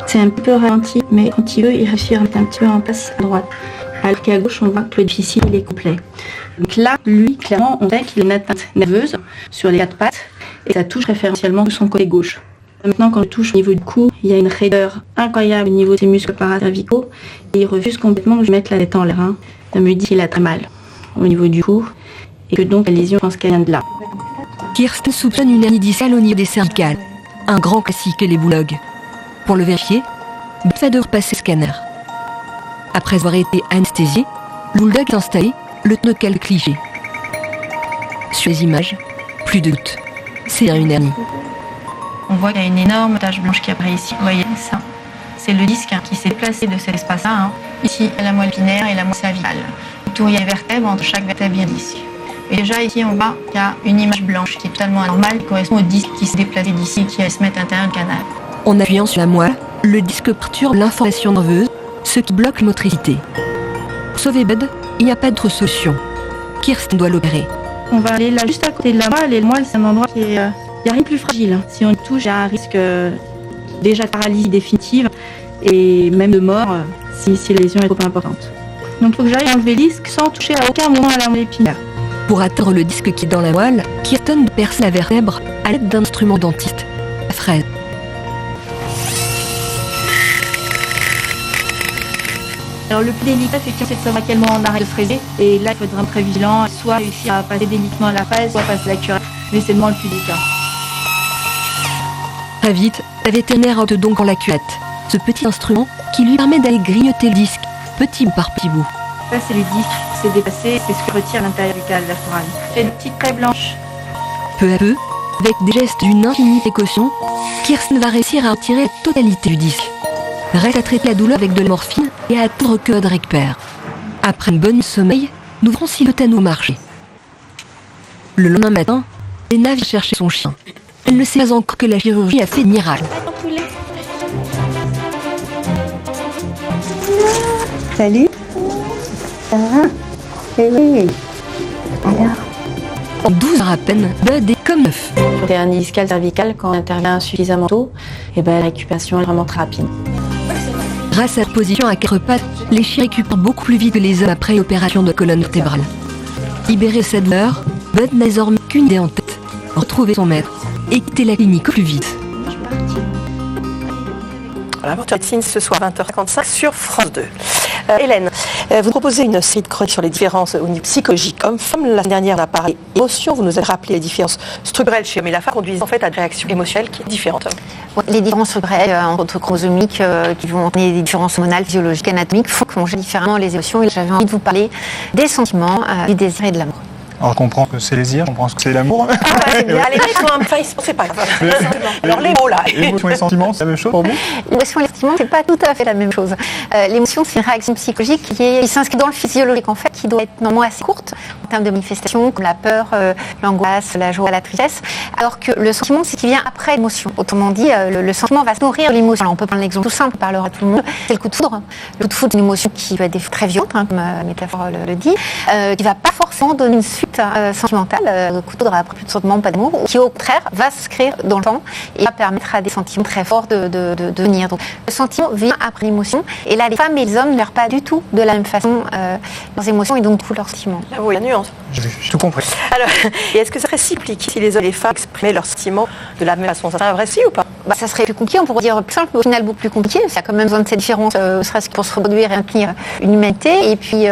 C'est un peu ralenti, mais quand il veut, il réussit à mettre un petit peu en place à droite. Alors qu'à gauche, on voit que le déficit, il est complet. Donc là, lui, clairement, on voit qu'il a une atteinte nerveuse sur les 4 pattes et ça touche préférentiellement son côté gauche. Maintenant, quand je touche au niveau du cou, il y a une raideur incroyable au niveau de ses muscles paracervicaux et il refuse complètement que je mette la tête en l'air. Ça me dit qu'il a très mal au niveau du cou et que donc la lésion, je pense qu'elle vient de là. Kirsten soupçonne une hernie discale au niveau des cervicales. Un grand classique et les boulogues. Pour le vérifier, Beth va devoir passer scanner. Après avoir été anesthésié, le bulldog est installé, le temps de quelques clichés. Sur les images, plus de doute. C'est une hernie. On voit qu'il y a une énorme tache blanche qui apparaît ici. Vous voyez ça? C'est le disque qui s'est déplacé de cet espace-là. Ici, la moelle épinière et la moelle cervicale. Autour, il y a les vertèbres, entre chaque vertèbre, il y a un disque. Et déjà ici, on voit qu'il y a une image blanche qui est totalement anormale, qui correspond au disque qui s'est déplacé d'ici et qui va se mettre à l'intérieur du canal. En appuyant sur la moelle, le disque perturbe l'information nerveuse, ce qui bloque la motricité. Pour sauver Bud, il n'y a pas d'autre solution. Kirsten doit l'opérer. On va aller là juste à côté de la moelle et le moelle c'est un endroit qui est... Il n'y a rien de plus fragile. Si on touche, il y a un risque déjà de paralysie définitive et même de mort si la lésion est trop importante. Donc il faut que j'aille enlever le disque sans toucher à aucun moment à la moelle épinière. Pour atteindre le disque qui est dans la moelle, Kirsten perce la vertèbre à l'aide d'un instrument dentiste, la fraise. Alors le plus délicat, effectivement, c'est de savoir à quel moment on arrête de fraiser. Et là, il faut être vraiment très vigilant, soit réussir à passer délicatement à la fraise, soit passer la curette. Mais c'est le moment le plus délicat. Très vite, la vétérinaire ôte donc en la cuette ce petit instrument qui lui permet d'aller grignoter le disque, petit bout par petit bout. Ça, c'est le disque, c'est dépassé, c'est ce que retire à l'intérieur du canal vertébral. J'ai des petites craies blanches. Peu à peu, avec des gestes d'une infinie précaution, Kirsten va réussir à retirer la totalité du disque. Reste à traiter la douleur avec de la morphine et à attendre que Bud récupère. Après une bonne nuit de sommeil, nous verrons si le nous marcher. Le lendemain matin, Lena vient chercher son chien. Elle ne sait pas encore que la chirurgie a fait miracle. Salut. Ça va? Eh oui. Alors? En 12 heures à peine, Bud est comme neuf. Sur les hernies discales cervicales, quand on intervient suffisamment tôt, la récupération est vraiment très rapide. Grâce à la position à 4 pattes, les chiens récupèrent beaucoup plus vite que les hommes après l'opération de colonne vertébrale. Libéré de cette douleur, Bud n'a désormais qu'une idée en tête, retrouver son maître et quitter la clinique au plus vite. Voilà, votre médecine ce soir 20h55 sur France 2. Hélène, vous proposez une série de chroniques sur les différences au niveau psychologique homme-femme. La semaine dernière, on a parlé émotion. Vous nous avez rappelé les différences structurelles chez l'homme et la femme conduisent en fait à des réactions émotionnelles qui sont différentes. Les différences structurelles entre chromosomiques qui vont entraîner des différences hormonales, physiologiques, anatomiques font qu'on gère différemment les émotions. Et j'avais envie de vous parler des sentiments, du désir et de l'amour. Alors je comprends que c'est les désirs, je comprends que c'est l'amour. Ah bah, c'est bien, les mecs ont un face, c'est pas grave. Alors les mots là. L'émotion et les sentiments, c'est la même chose pour vous? L'émotion et les sentiments, c'est pas tout à fait la même chose. L'émotion, c'est une réaction psychologique qui s'inscrit dans le physiologique en fait, qui doit être normalement assez courte en termes de manifestations comme la peur, l'angoisse, la joie, la tristesse. Alors que le sentiment, c'est ce qui vient après l'émotion. Autrement dit, le sentiment va se nourrir de l'émotion. Alors, on peut prendre l'exemple tout simple, on parlera à tout le monde. C'est le coup de foudre. Le coup de foudre, c'est une émotion qui va être très violente, comme la métaphore le dit, qui va pas forcément donner une suite sentimentale. Le coup de foudre après plus de sentiments, pas d'amour, qui au contraire va s'inscrire dans le temps et va permettre à des sentiments très forts de venir. Donc le sentiment vient après l'émotion. Et là, les femmes et les hommes ne gèrent pas du tout de la même façon leurs émotions et donc tous leurs sentiments. Ah oui, la nuance. J'ai tout compris. Alors, et est-ce que ça réciplique si les hommes et les femmes exprimaient leurs sentiments de la même façon? Ça serait vrai si ou pas? Ça serait plus compliqué, on pourrait dire plus simple, mais au final beaucoup plus compliqué. Il y a quand même besoin de cette différence, serait-ce que pour se reproduire et maintenir une humanité. Et puis,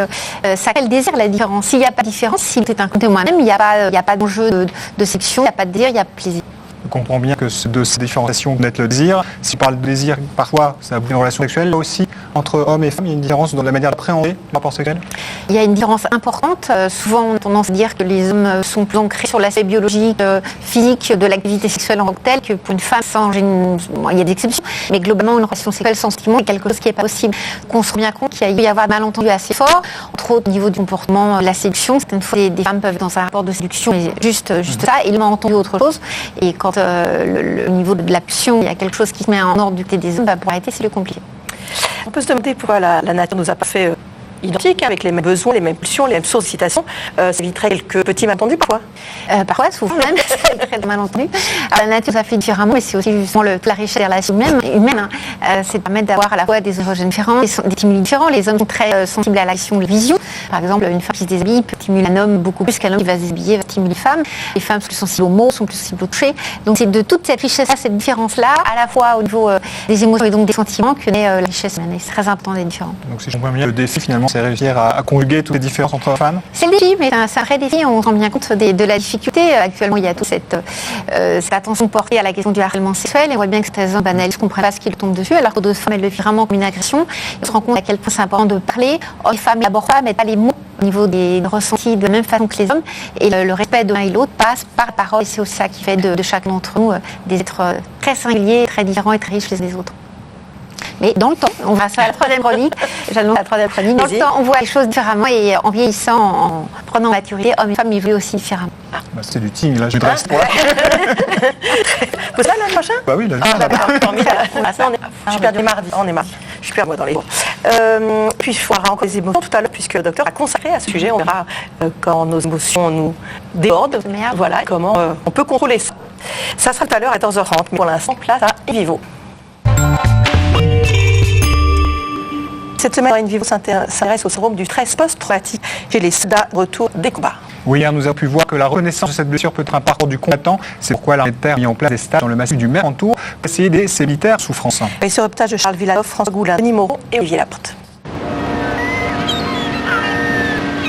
ça crée le désir, la différence. S'il n'y a pas de différence, si c'est un côté moi-même, il n'y a pas d'enjeu de séduction, il n'y a pas de désir, il y a plaisir. Je comprends bien que de ces différenciations naît le désir. Si on parle de désir, parfois, ça aboutit à une relation sexuelle. Là aussi, entre hommes et femmes, il y a une différence dans la manière d'appréhender le rapport sexuel? Il y a une différence importante. Souvent, on a tendance à dire que les hommes sont plus ancrés sur l'aspect biologique, physique de l'activité sexuelle en tant que telle, que pour une femme, il y a des exceptions. Mais globalement, une relation sexuelle sans sentiment est quelque chose qui n'est pas possible. Qu'on se rend bien compte qu'il y a un malentendu assez fort, entre autres au niveau du comportement, la séduction. Certaines fois, des femmes peuvent être dans un rapport de séduction, mais juste ça, et le malentendu autre chose. Et quand au niveau de la pulsion, il y a quelque chose qui se met en ordre du côté des hommes, pour arrêter, c'est le compliqué. On peut se demander pourquoi la nature nous a pas fait identiques, avec les mêmes besoins, les mêmes pulsions, les mêmes sollicitations, ça éviterait quelques petits malentendus parfois. Parfois, souvent même, ça éviterait des malentendus. La nature, ça fait différemment, mais c'est aussi justement la richesse des relations humaines. C'est de permettre d'avoir à la fois des origines différentes, des stimuli différents. Les hommes sont très sensibles à l'action de la vision. Par exemple, une femme qui se déshabille peut stimuler un homme beaucoup plus qu'un homme qui va se déshabiller, va stimuler les femmes. Les femmes sont plus sensibles aux mots, sont plus sensibles au toucher. Donc c'est de toute cette richesse-là, cette différence-là, à la fois au niveau des émotions et donc des sentiments, que naît la richesse humaine. Et c'est très important d'être différent. Donc si je comprends bien, le défi finalement, c'est réussir à conjuguer toutes les différences entre femmes. C'est le défi, mais c'est un vrai défi. On se rend bien compte de la difficulté. Actuellement, il y a toute cette attention portée à la question du harcèlement sexuel. Et on voit bien que certains hommes banalisent, ne comprennent pas ce qui leur tombe dessus, alors que d'autres femmes, elles le vivent vraiment comme une agression. On se rend compte à quel point c'est important de parler. Les femmes n'abordent pas, mettent pas les mots au niveau des ressentis de la même façon que les hommes. Et le respect de l'un et l'autre passe par la parole. Et c'est aussi ça qui fait de chacun d'entre nous des êtres très singuliers, très différents et très riches les uns des autres. Mais dans le temps, on va à la troisième chronique, j'annonce la troisième chronique, dans le temps, on voit les choses différemment et en vieillissant, en prenant maturité, hommes et femmes évoluent aussi différemment. C'est du team, là, je dresse pour là. Vous savez l'année prochaine? Bah oui, là, je suis perdue mardi, on est mardi. Je suis perdue moi dans les mots. Puis il faudra encore des émotions tout à l'heure, puisque le docteur a consacré à ce sujet. On verra quand nos émotions nous débordent. Voilà, comment on peut contrôler ça. Ça sera tout à l'heure à 14h30, mais pour l'instant, place à InVivo. Cette semaine, InVivo s'intéresse au syndrome du stress post-traumatique chez les soldats de retour des combats. Oui, hier, nous avons pu voir que la reconnaissance de cette blessure peut être un parcours du combattant. C'est pourquoi l'armée de terre a mis en place des stages dans le massif du Mercantour pour essayer d'aider ces militaires souffrance. Et ce reportage de Charles Villalove, François Goulin, Denis Moreau et Olivier Laporte.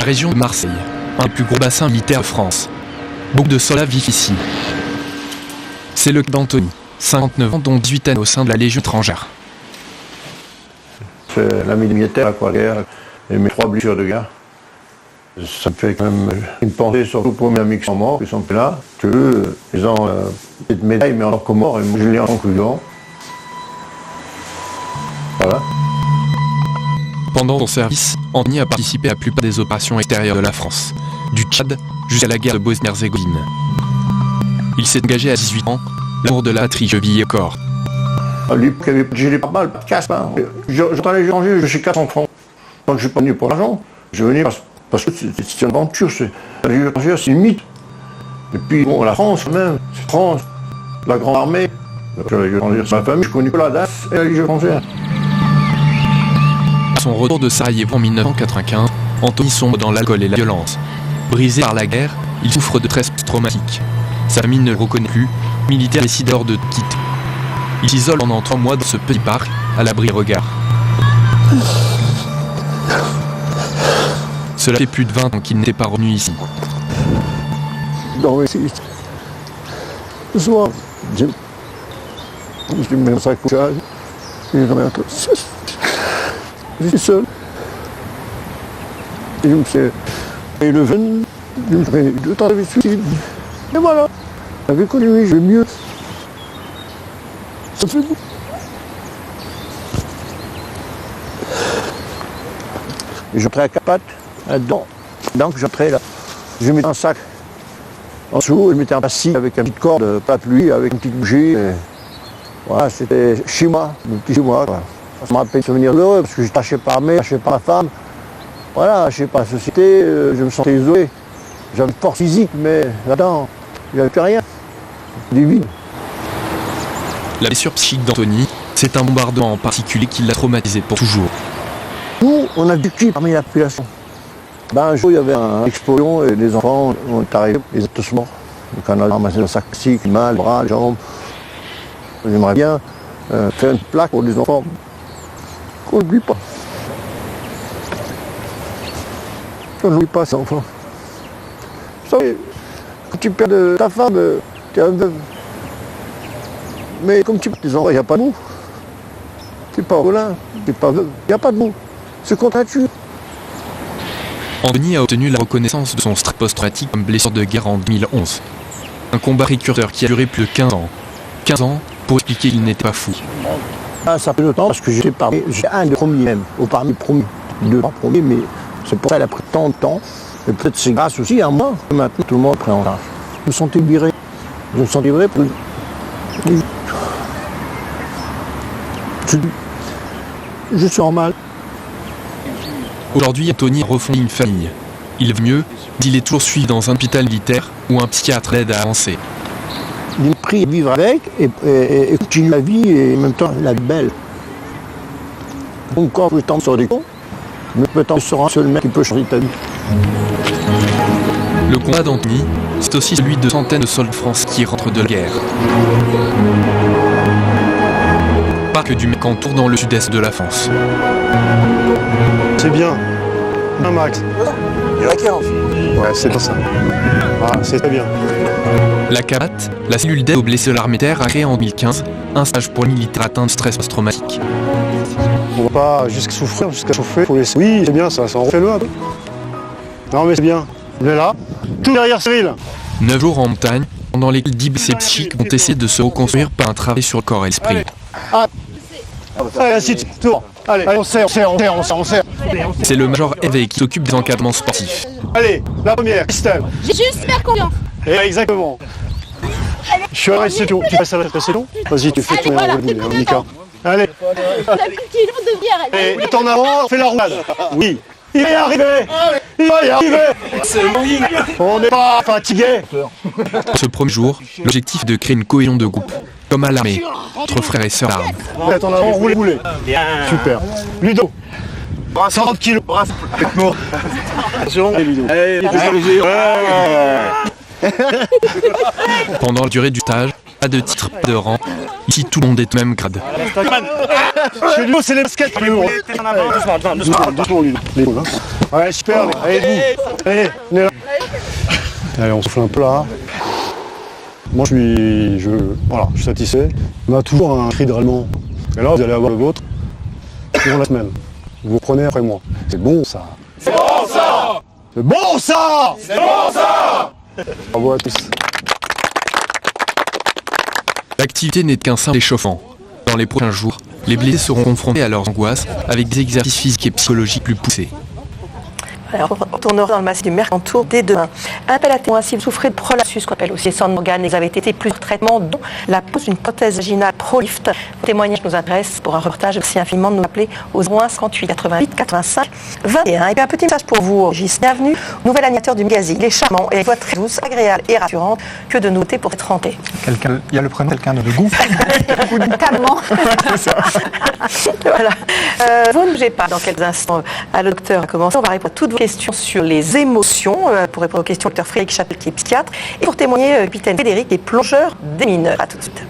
La région de Marseille, un des plus gros bassins militaires de France. Beaucoup de soldats vivent ici. C'est le cas d'Anthony, 59 ans, dont 18 années au sein de la Légion étrangère. C'est l'ami militaire, la guerre, et mes 3 blessures de guerre. Ça me fait quand même une pensée surtout pour mes amis qui sont morts, qui sont plus là, qu'eux, ils ont cette médaille, mais encore comme mort, et moi je l'ai en conclusion. Voilà. Pendant son service, Anthony a participé à la plupart des opérations extérieures de la France, du Tchad jusqu'à la guerre de Bosnie-Herzégovine. Il s'est engagé à 18 ans, l'amour de la patrie chevillé au corps. À l'époque, j'ai pas mal, pas de casse. J'entends les gens dire, je suis 400 francs. Quand je suis pas venu pour l'argent, je venais parce que c'est une aventure. C'est une mythe. Et puis, bon, la France, même, c'est France, la grande armée. C'est ma famille, je connais que la DAF et la Légion française. À son retour de Sarajevo en 1995, Anthony sombre dans l'alcool et la violence. Brisé par la guerre, il souffre de stress traumatique. Sa famille ne le reconnaît plus, le militaire décide alors de quitter. Il s'isole pendant 3 mois dans ce petit parc, à l'abri des regards. Cela fait plus de 20 ans qu'il n'était pas revenu ici. Non, mais ce soir, je me mets dans sa couchage, et je suis seul. Et je me fais le jeune, je me fais 2 temps de suicide. Et voilà, avec lui, je vais mieux. Ça fait beau. Et j'entrais à 4 pattes, là-dedans. Donc j'entrais là. Je mettais un sac en dessous, je mettais un assis avec une petite corde, pas de pluie, avec une petite bougie. Et voilà, c'était chez moi, mon petit chez moi. Quoi. Ça me rappelle des souvenirs heureux, parce que j'étais lâché par l'armée, lâché par la femme. Voilà, lâché par la société, je me sentais isolé. J'avais une force physique, mais là-dedans, il n'y avait plus rien. Des vides. La blessure psychique d'Anthony, c'est un bombardement en particulier qui l'a traumatisé pour toujours. Nous, on a vécu parmi la population. Un jour, il y avait une explosion et les enfants ont arrivé, ils étaient tous morts. Donc on a ramassé le sac plastique, les mains, les bras, les jambes. J'aimerais bien faire une plaque pour les enfants qu'on n'oublie pas. On n'oublie pas ces enfants. Vous savez, quand tu perds ta femme, tu es un veuve. Mais comme tu perds tes enfants, il n'y a pas de mots. Tu n'es pas orphelin, tu n'es pas veuve, il n'y a pas de mots. C'est contre nature. Anthony a obtenu la reconnaissance de son stress post-traumatique comme blessure de guerre en 2011. Un combat récurrent qui a duré plus de 15 ans. 15 ans pour expliquer qu'il n'était pas fou. Ça fait longtemps parce que j'étais un des premiers même, au parmi les premiers, 2 pas premiers, mais c'est pour ça qu'elle a pris tant de temps. Et peut-être c'est grâce aussi à moi que maintenant tout le monde prend en charge. Je me sentais libéré. Je me sentais libéré pour... Je suis en mal. Aujourd'hui, Anthony refondit une famille. Il va mieux, il est toujours suivi dans un hôpital militaire où un psychiatre l'aide à avancer. Il est pris à vivre avec et continue la vie et en même temps la vie belle. Donc quand le temps sort des cons, mais peut-être sera un seul mec qui peut changer ta vie. Le combat d'Anthony, c'est aussi celui de centaines de soldats français qui rentrent de la guerre. Pas que du Mercantour dans le sud-est de la France. C'est bien. Un max. Il y a 15. Ouais, c'est bien ça. Ah, c'est très bien. La CABAT, la cellule d'aide aux blessés de l'armée de terre, a créé en 2015 un stage pour les militaires atteints de stress post-traumatique. On va pas jusqu'à souffrir, jusqu'à chauffer. Faut laisser. Oui, c'est bien ça en refait-le un peu. Non mais c'est bien. On est là. Tout derrière Cyril. 9 jours en montagne, pendant lesquels 10 blessés psychiques ont essayé de se reconstruire par un travail sur le corps et l'esprit. Allez, assis, tour. Allez, on serre. C'est le major Hervé qui s'occupe des encadrements sportifs. Allez, la première, système. J'ai juste super confiance. Et exactement. Je suis arrivé, c'est tout. Tu passes à la pression. Vas-y, tu fais ton enroulé, Mika. Allez. Et en avant, fais la roulade. Oui. Il va y arriver. Il va y arriver. On n'est pas fatigué. Ce premier jour, l'objectif est de créer une cohésion de groupe, comme à l'armée, entre frères et sœurs d'armes. Faites en avant, roulez. Super. Ludo. 130 kilos. Attention. Ludo. Pendant la durée du stage, pas de titre, pas de rang. Ici, tout le monde est au même grade. Chez Ludo, c'est les baskets. Doucement, Ludo. Ouais, super. Allez, vous. Allez, on est là. Allez, on souffle un peu là. Moi, je suis satisfait. On a toujours un cri de ralliement. Et là, vous allez avoir le vôtre durant la semaine. Vous prenez après moi. C'est bon, ça. C'est bon, ça. C'est bon, ça. C'est bon, ça. Bravo à tous. L'activité n'est qu'un simple échauffement. Dans les prochains jours, les blessés seront confrontés à leurs angoisses avec des exercices physiques et psychologiques plus poussés. Alors, on retournera dans le massif du Mercantour dès demain. Un appel à témoins si vous souffrez de prolapsus, qu'on appelle aussi sans organes, vous avez été plusieurs traitements, dont la pose d'une prothèse vaginale ProLift. Le témoignage nous intéresse pour un reportage. Merci infiniment de nous appeler au 01 58 88 85 21. Et puis un petit message pour vous, Régis. Bienvenue, nouvel animateur du magazine. Il est charmant et voix très douce, agréable et rassurante. Que de noter pour cette rentrée. Il y a le prénom quelqu'un de goût. Calmement. Voilà. Vous ne bougez pas dans quelques instants. Le docteur a commencé. On va répondre à toutes vos questions sur les émotions. Pour répondre aux questions, le docteur Frédéric Chapelle, qui est psychiatre. Et pour témoigner, capitaine Frédéric, qui est plongeur des mineurs. À tout de suite.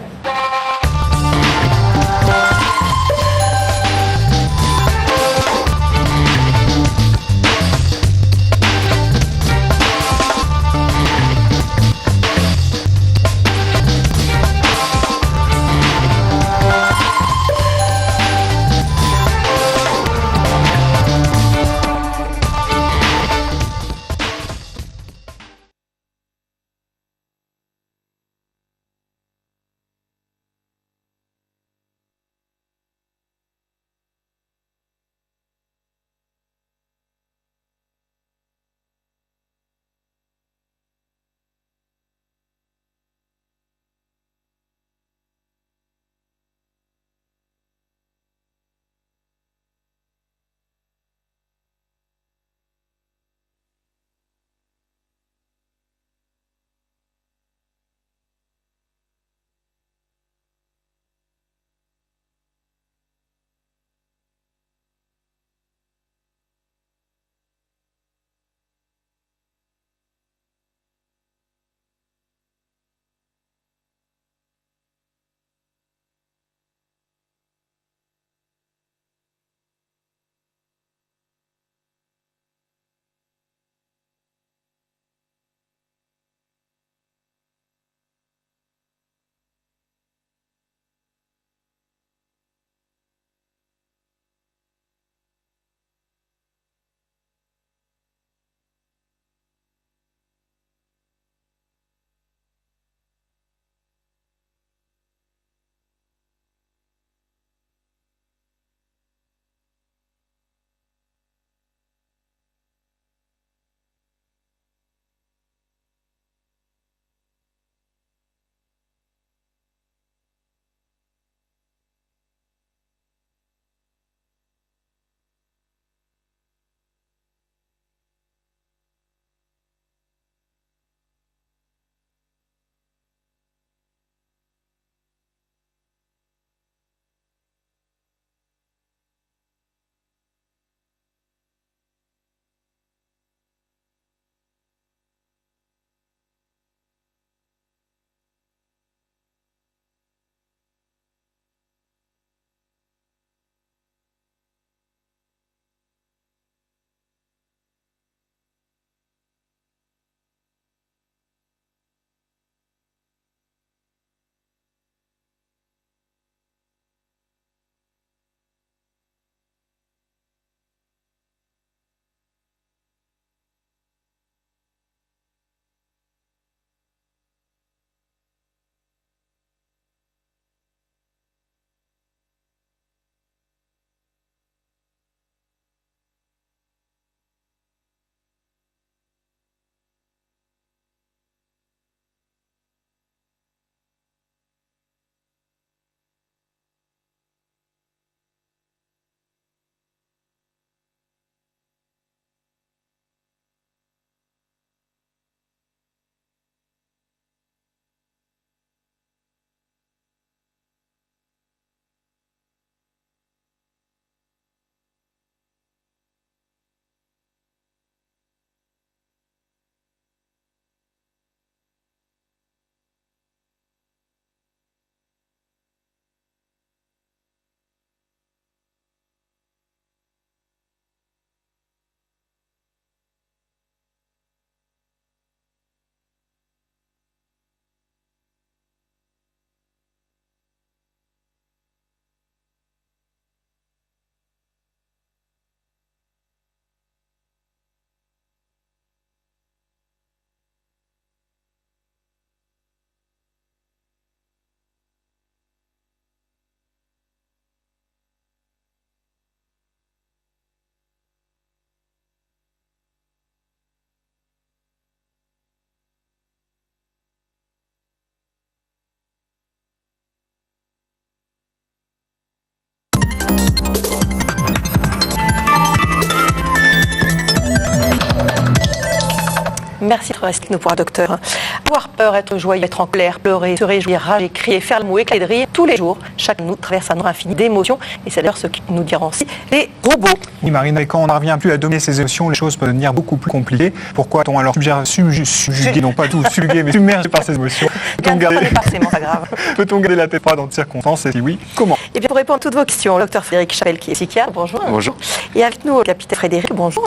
Merci de rester avec nous pour un docteur. Avoir peur, être joyeux, être en colère, pleurer, se réjouir, rager, crier, faire le mot, éclater de rire, tous les jours, chacun de nous traverse un nombre infini d'émotions et c'est d'ailleurs ce qui nous diront aussi les robots. Oui, Marine, et quand on n'arrive plus à dominer ses émotions, les choses peuvent devenir beaucoup plus compliquées. Pourquoi est-on alors subjugué, non pas tout subjugué, mais submergé par ses émotions? Peut-on garder la tête froide dans de circonstances? Et si oui, comment? Et bien pour répondre à toutes vos questions, le docteur Frédéric Chapelle qui est psychiatre, bonjour. Bonjour. Et avec nous, le capitaine Frédéric, bonjour.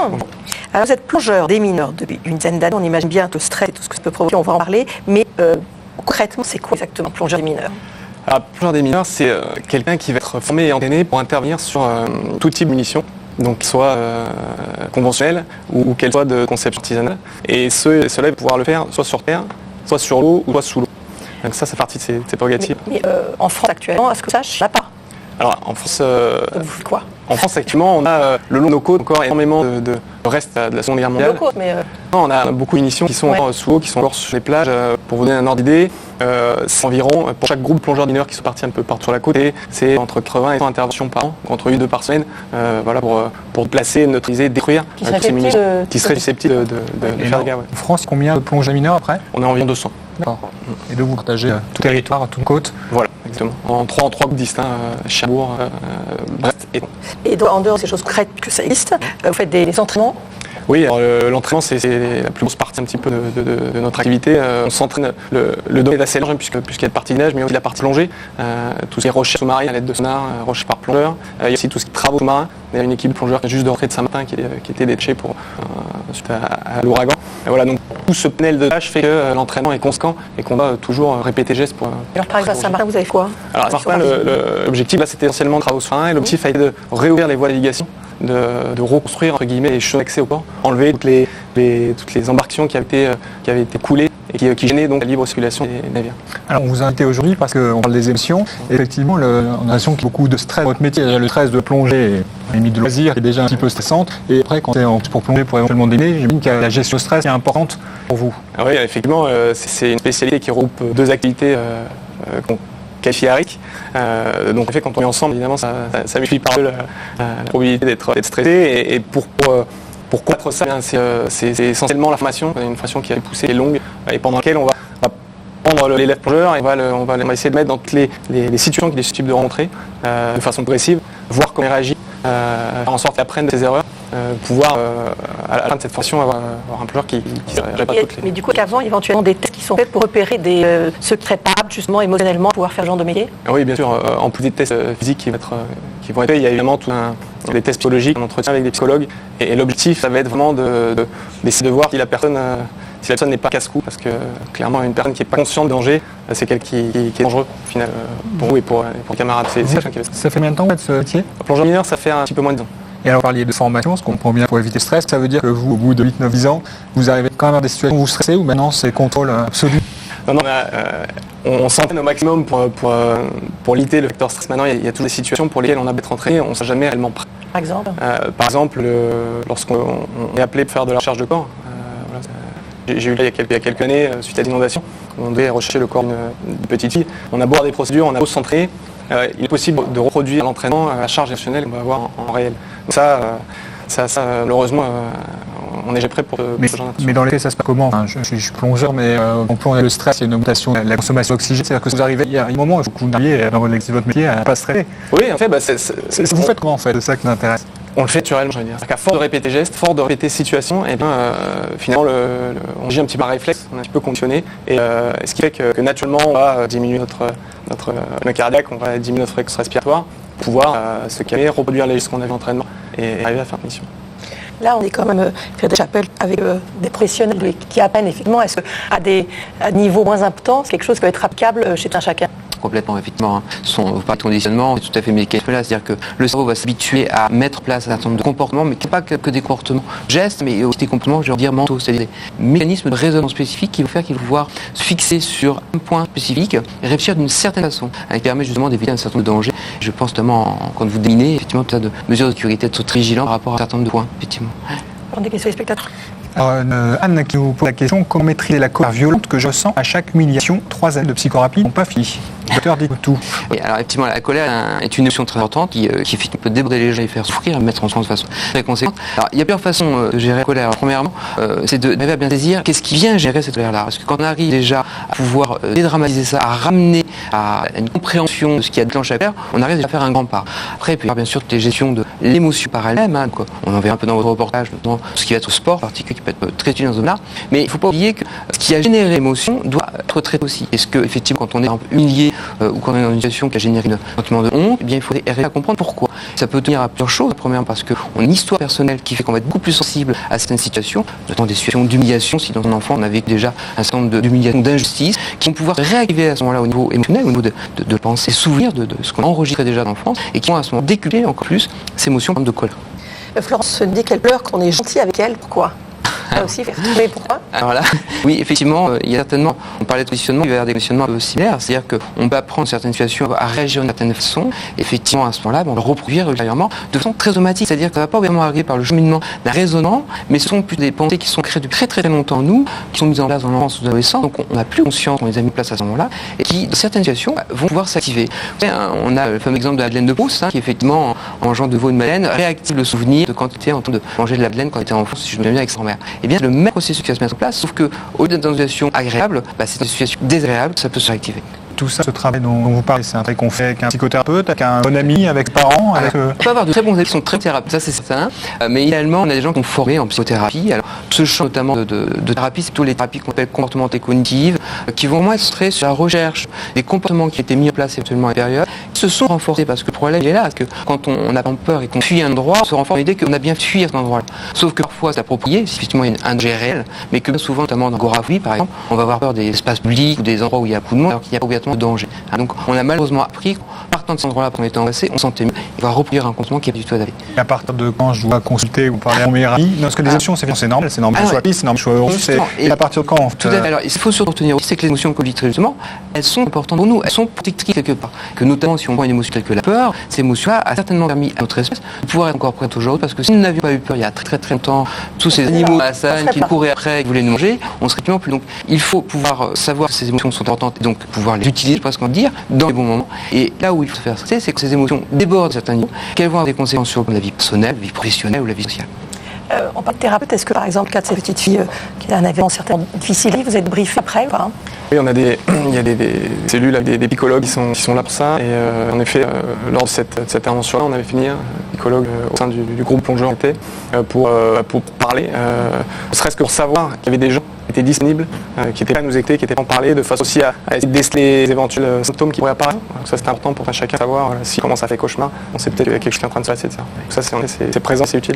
Alors vous êtes plongeur des mineurs depuis une dizaine d'années, on imagine bien tout le stress et tout ce que ça peut provoquer, on va en parler, mais concrètement, c'est quoi exactement plongeur des mineurs? Alors, plongeur des mineurs, c'est quelqu'un qui va être formé et entraîné pour intervenir sur tout type de munitions, donc soit conventionnelle ou qu'elle soit de conception artisanale. Et cela va pouvoir le faire soit sur terre, soit sur l'eau ou soit sous l'eau. Donc ça fait partie de ses prérogatives. Mais en France actuellement, est-ce que ça, je ne sais pas? Alors en France, quoi? En France actuellement, on a le long de nos côtes encore énormément de restes de la Seconde Guerre mondiale. On a beaucoup de munitions qui sont encore sous l'eau, qui sont encore sur les plages. Pour vous donner un ordre d'idée, c'est environ, pour chaque groupe de plongeurs mineurs qui sont partis un peu partout sur la côte, c'est entre 80 et 100 interventions par an, entre 1 et 2 par semaine, voilà, pour placer, neutraliser, détruire toutes ces munitions qui seraient susceptibles de faire des dégâts. En France, combien de plongeurs mineurs après? On est environ 200. D'accord. Et de vous partager tout territoire, toute côte? Voilà, exactement. En trois groupes distincts, Cherbourg, Brest et Tours. Et donc, en dehors de ces choses concrètes que ça existe, vous faites des entraînements? Oui, alors l'entraînement c'est la plus grosse partie un petit peu de notre activité. On s'entraîne, le domaine est assez large puisqu'il y a de partie nage, mais aussi la partie plongée, tout ce qui est recherche sous-marine à l'aide de sonar, recherche par plongeur. Il y a aussi tout ce qui est travaux sous-marins. Il y a une équipe de plongeurs qui est juste de rentrée de Saint-Martin qui était détachée suite à l'ouragan. Et voilà, donc tout ce panel de tâches fait que l'entraînement est constant et qu'on doit toujours répéter gestes pour. Alors par exemple à Saint-Martin, vous avez quoi? Alors à Saint-Martin, l'objectif là c'était essentiellement travaux sous-marins et l'objectif a été de réouvrir les voies de navigation, de reconstruire entre guillemets les chemins d'accès au port, enlever toutes les embarcations qui avaient été coulées et qui gênaient donc la libre circulation des navires. Alors on vous a invité aujourd'hui parce qu'on parle des émotions. Et effectivement, on a l'impression qu'il y a beaucoup de stress dans votre métier. Il y a le stress de plonger, à la limite de loisir, qui est déjà un petit peu stressante. Et après, quand c'est pour plonger pour éventuellement déneiger, j'imagine que la gestion de stress est importante pour vous. Ah oui, effectivement, c'est une spécialité qui regroupe deux activités qu'on qualifie à RIC. Donc en fait, quand on est ensemble, évidemment, ça multiplie par deux la probabilité d'être stressé. Et pour combattre ça, c'est essentiellement la formation, une formation qui est poussée et longue et pendant laquelle on va prendre l'élève plongeur et on va essayer de mettre dans toutes les situations qu'il est susceptible de rencontrer de façon progressive, voir comment il réagit, faire en sorte qu'il apprenne de ses erreurs, pouvoir à la fin de cette formation avoir un plongeur qui ne pas toutes les... Mais du coup, qu'avant, éventuellement des tests qui sont faits pour repérer ceux qui seraient capables justement émotionnellement de pouvoir faire ce genre de métier? Oui, bien sûr. En plus des tests physiques qui vont être faits, il y a évidemment des tests psychologiques, un entretien avec des psychologues. Et l'objectif, ça va être vraiment d'essayer de voir si la personne n'est pas casse-cou, parce que clairement, une personne qui n'est pas consciente du danger, c'est quelqu'un qui est dangereux au final, pour vous et pour les camarades. Ça fait combien de temps ce métier? Plongeur mineur, ça fait un petit peu moins de 10 ans. Et alors, vous parliez de formation, ce qu'on comprend bien pour éviter le stress. Ça veut dire que vous, au bout de 8-9 ans, vous arrivez quand même à des situations où vous stressez ou maintenant c'est contrôle absolu? Non, on s'entraîne au maximum pour limiter le facteur stress. Maintenant, il y a toutes les situations pour lesquelles on a besoin d'être entraîné, on ne sera jamais réellement prêt. Par exemple, lorsqu'on est appelé pour faire de la recherche de corps, j'ai eu là il y a quelques années, suite à l'inondation, on devait rechercher le corps d'une petite fille. On a beau avoir des procédures, on a beau se centrer, il est possible de reproduire l'entraînement à la charge émotionnelle qu'on va avoir en réel. Donc ça malheureusement, on est déjà prêt pour ce genre Mais dans les faits, ça se passe comment? Je suis plongeur, mais on plonge le stress, il y a une augmentation de la consommation d'oxygène. C'est-à-dire que vous arrivez, il y a un moment où vous n'arrivez dans votre métier à ne pas stresser. Oui, en fait, vous faites comment en fait? C'est ça qui nous intéresse. On le fait naturellement, je veux dire. C'est-à-dire qu'à force de répéter gestes, force de répéter situations, et bien finalement on agit un petit peu par réflexe, on est un petit peu conditionné, et ce qui fait que naturellement on va diminuer notre cardiaque, on va diminuer notre fréquence respiratoire, pour pouvoir se calmer, reproduire les gestes qu'on avait en entraînement et arriver à faire une mission. Là, on est quand même Frédéric Chapelle avec des professionnels qui apprennent effectivement. Est-ce qu'à des niveaux moins importants, c'est quelque chose qui peut être applicable chez un chacun? Complètement, effectivement. Vous parlez de conditionnement, c'est tout à fait mécanique là, c'est-à-dire que le cerveau va s'habituer à mettre en place un certain nombre de comportements, mais pas que des comportements gestes, mais aussi des comportements, je veux dire, mentaux, c'est-à-dire des mécanismes de raisonnement spécifiques qui vont faire qu'il va pouvoir se fixer sur un point spécifique et réfléchir d'une certaine façon, qui permet justement d'éviter un certain nombre de dangers. Je pense notamment, quand vous dominez, effectivement, tout ça de mesures de sécurité, d'être très vigilant par rapport à un certain nombre de points, effectivement. On a des questions des spectateurs. Alors, Anne qui nous pose la question, comment maîtriser la colère violente que je ressens à chaque humiliation? 3 années de psychorapie n'ont pas fini. Le docteur dit tout. Oui, alors effectivement, la colère est une émotion très importante qui peut déborder les gens et faire souffrir, mettre en souffrance de façon très conséquente. Alors, il y a plusieurs façons de gérer la colère. Alors, premièrement, c'est d'arriver à bien saisir qu'est-ce qui vient gérer cette colère-là. Parce que quand on arrive déjà à pouvoir dédramatiser ça, à ramener à une compréhension de ce qui a déclenché la colère, on arrive déjà à faire un grand pas. Après, il peut y avoir bien sûr toutes les gestions de l'émotion par elle-même. Hein, on en verra un peu dans votre reportage, notamment ce qui va être au sport, en particulier, qui peut être très utile dans ce domaine-là. Mais il ne faut pas oublier que ce qui a généré l'émotion doit être traité aussi. Est-ce que, effectivement, quand on est un peu humilié ou quand on est dans une situation qui a généré un sentiment de honte, eh bien, il faut arriver à comprendre pourquoi. Ça peut tenir à plusieurs choses. Premièrement, parce qu'on a une histoire personnelle qui fait qu'on va être beaucoup plus sensible à certaines situations, notamment des situations d'humiliation. Si dans un enfant, on avait déjà un certain nombre d'humiliations, d'injustices, qui vont pouvoir réactiver à ce moment-là au niveau émotionnel, au niveau de pensée, souvenirs de ce qu'on a enregistré déjà dans l'enfance et qui vont à ce moment décupler encore plus ces émotions de colère. Florence se dit qu'elle pleure quand on est gentil avec elle. Pourquoi? Là aussi, mais pourquoi? Alors là, oui, effectivement, il y a certainement, on parlait de positionnement, il va y avoir des positionnements un peu similaires, c'est-à-dire qu'on peut apprendre certaines situations à réagir d'une certaine façon, et effectivement, à ce moment-là, on va le reproduire régulièrement de façon très automatique, c'est-à-dire que ça ne va pas vraiment arriver par le cheminement d'un raisonnement, mais ce sont plus des pensées qui sont créées depuis très très longtemps en nous, qui sont mises en place dans l'enfance ou dans l'adolescence, donc on n'a plus conscience qu'on les a mis en place à ce moment-là, et qui, dans certaines situations, vont pouvoir s'activer. On a le fameux exemple de la Madeleine de Proust, qui effectivement, en mangeant de veau et de madeleine, réactive le souvenir de quand il était en train de manger de la madeleine quand il était enfant, si je me souviens bien avec sa mère. Et bien, le même processus qui va se mettre en place, sauf que au lieu d'être dans une situation agréable, c'est une situation désagréable, ça peut se réactiver. Tout ça, ce travail dont vous parlez, c'est un travail qu'on fait avec un psychothérapeute, avec un bon ami, avec parents, avec... On peut avoir de très bons amis qui sont très thérapeutes, ça c'est certain, mais idéalement, on a des gens qui sont formés en psychothérapie. Alors, ce champ notamment de thérapie, c'est plutôt les thérapies qu'on appelle comportementales et cognitives, qui vont moins être centrées sur la recherche des comportements qui étaient mis en place éventuellement à la période, qui se sont renforcés, parce que le problème il est là, parce que quand on a peur et qu'on fuit un endroit, on se renforce l'idée qu'on a bien fui à cet endroit-là. Sauf que parfois c'est approprié, si effectivement il y a un danger réel, mais que bien souvent, notamment dans l'agoraphobie par exemple, on va avoir peur des espaces publics ou des endroits où il y a beaucoup de monde, alors qu'il n'y a pas obligatoirement de danger. Donc on a malheureusement appris qu'en partant de cet endroit-là, pour qu'on était angoissé, on sentait mieux. Il va reproduire un comportement qui est pas du tout adapté. Et à partir de quand je dois consulter ou parler à mon meilleur ami? Non, parce que les émotions, c'est normal, c'est normal que je sois triste, c'est normal que je sois heureux. Et à partir de quand Tout à fait. Alors, il faut surtout retenir aussi, c'est que les émotions que justement, elles sont importantes pour nous, elles sont protectrices quelque part. Que notamment, si on prend une émotion telle que la peur, cette émotion-là a certainement permis à notre espèce de pouvoir être encore présente aujourd'hui, parce que si nous n'avions pas eu peur il y a très longtemps, tous ces animaux à Hassan qui couraient après, qui voulaient nous manger, on serait plus. Donc, il faut pouvoir savoir que ces émotions sont importantes et donc pouvoir les utiliser, parce qu'on dire, dans les bons moments. Et là où il faut faire c'est que ces émotions débordent certains niveaux, qu'elles vont avoir des conséquences sur la vie personnelle, la vie professionnelle ou la vie sociale. En tant que thérapeute, est-ce que par exemple, le cas de ces petites filles qui en avaient certaines difficiles, vous êtes briefé après ou pas? Oui, il y a des cellules, des psychologues qui sont là pour ça. Et en effet, lors de cette intervention-là, on avait fini un psychologue au sein du groupe plongeur pour parler, ne serait-ce que pour savoir qu'il y avait des gens qui étaient disponibles, qui étaient prêts à nous écouter, qui étaient prêts à en parler, de façon aussi à essayer de déceler les éventuels symptômes qui pourraient apparaître. Donc ça, c'est important pour chacun savoir si comment ça fait cauchemar. On sait peut-être quelque chose qui est en train de se passer de ça. Donc ça, c'est présent, c'est utile.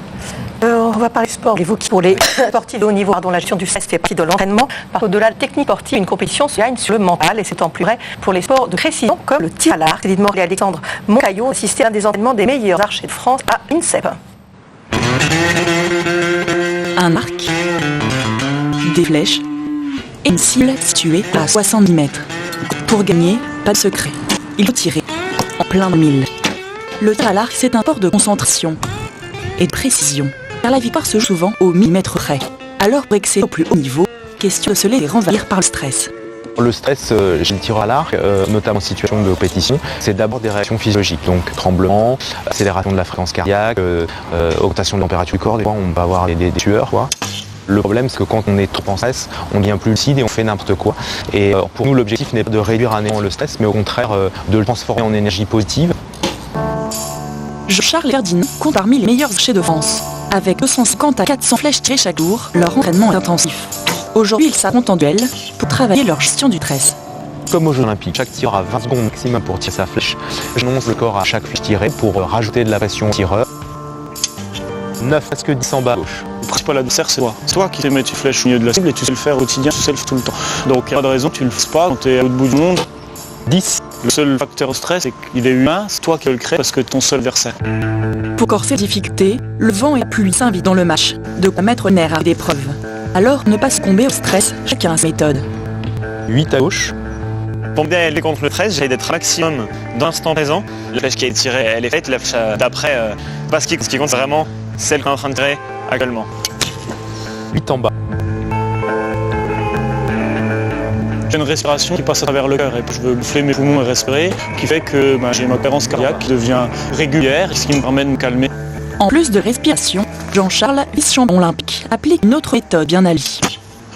On va parler sport. Et vous qui, pour les sportifs de haut niveau, dont la gestion du stress fait partie de l'entraînement, au-delà de la technique sportive, une compétition se gagne sur le mental, et c'est en plus vrai pour les sports de précision comme le tir à l'arc. Évidemment, Alexandre Moncaillot assistait à un des entraînements des meilleurs archers de France à INSEP. Un arc, des flèches et une cible située à 70 mètres. Pour gagner, pas de secret. Il faut tirer en plein mille. Le tir à l'arc, c'est un sport de concentration et de précision, car la victoire se joue souvent au millimètre près. Alors pour excéder au plus haut niveau, question de se laisser renvahir par le stress. Le stress chez le tireur à l'arc, notamment en situation de compétition, c'est d'abord des réactions physiologiques, donc tremblement, accélération de la fréquence cardiaque, augmentation de la température du corps, des fois on va avoir des sueurs, quoi. Le problème, c'est que quand on est trop en stress, on devient plus lucide et on fait n'importe quoi. Et pour nous, l'objectif n'est pas de réduire à néant le stress, mais au contraire de le transformer en énergie positive. Jean-Charles Verdine compte parmi les meilleurs archers de France. Avec 250 à 400 flèches tirées chaque jour, leur entraînement est intensif. Aujourd'hui, ils s'affrontent en duel pour travailler leur gestion du stress. Comme aux Jeux Olympiques, chaque tireur a 20 secondes maximum pour tirer sa flèche. J'annonce le corps à chaque flèche tirée pour rajouter de la pression au tireur. 9 presque 10 en bas à gauche. Le principal adversaire, c'est toi. C'est toi qui te mets tes flèches au milieu de la cible et tu sais le faire au quotidien, tu sais le faire tout le temps. Donc il n'y a pas de raison que tu le fasses pas quand tu es à l'autre bout du monde. 10. Le seul facteur de stress, c'est qu'il est humain, c'est toi qui le crée parce que ton seul adversaire. Pour corser les difficultés, le vent et la pluie s'invitent dans le match, de quoi mettre nerf à l'épreuve. Alors ne pas succomber au stress, chacun a sa méthode. 8 à gauche. Pour bien aller contre le stress, j'essaie d'être un maximum dans l'instant présent. La flèche qui est tirée, elle est faite, la flèche d'après, pas ce qui compte, c'est vraiment celle qu'on est en train de tirer actuellement. 8 en bas. J'ai une respiration qui passe à travers le cœur et je veux gonfler mes poumons et respirer, qui fait que j'ai ma cohérence cardiaque qui devient régulière, ce qui me permet de me calmer. En plus de respiration, Jean-Charles, vice-champion olympique, applique une autre méthode bien à lui.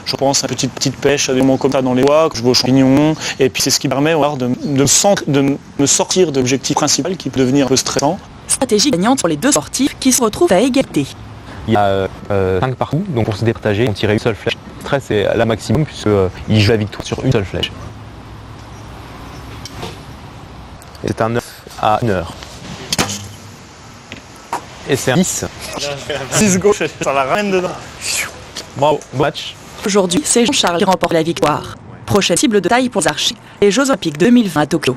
Je pense à une petite pêche à des moments comme ça dans les bois, que je vais aux champignons, et puis c'est ce qui me permet de me sortir de l'objectif principal qui peut devenir un peu stressant. Stratégie gagnante pour les deux sportifs qui se retrouvent à égalité. Il y a 5 parcours, donc on se départageait, on tirait une seule flèche. Le stress est à la maximum puisqu'il joue la victoire sur une seule flèche. Et c'est un 9 à 1 heure. Et c'est un 10. 6 gauche, ça la ramène dedans. Bravo, bon match. Aujourd'hui, c'est Jean-Charles qui remporte la victoire. Prochaine cible de taille pour les archers, les Jeux Olympiques 2020 à Tokyo.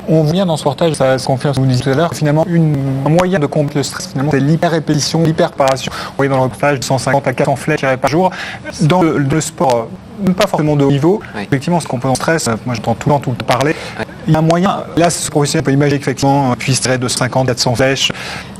On vient dans ce reportage, ça se confirme ce que vous disiez tout à l'heure, finalement un moyen de combattre le stress, finalement, c'est l'hyper-répétition, l'hyper-paration. Vous voyez dans le reportage de 150 à 400 flèches tirées par jour. Dans le sport, pas forcément de haut niveau, effectivement, ce qu'on peut en stress, moi j'entends tout le temps parler, il y a un moyen, là ce professionnel peut imaginer qu'effectivement, puisse tirer 250, 400 flèches,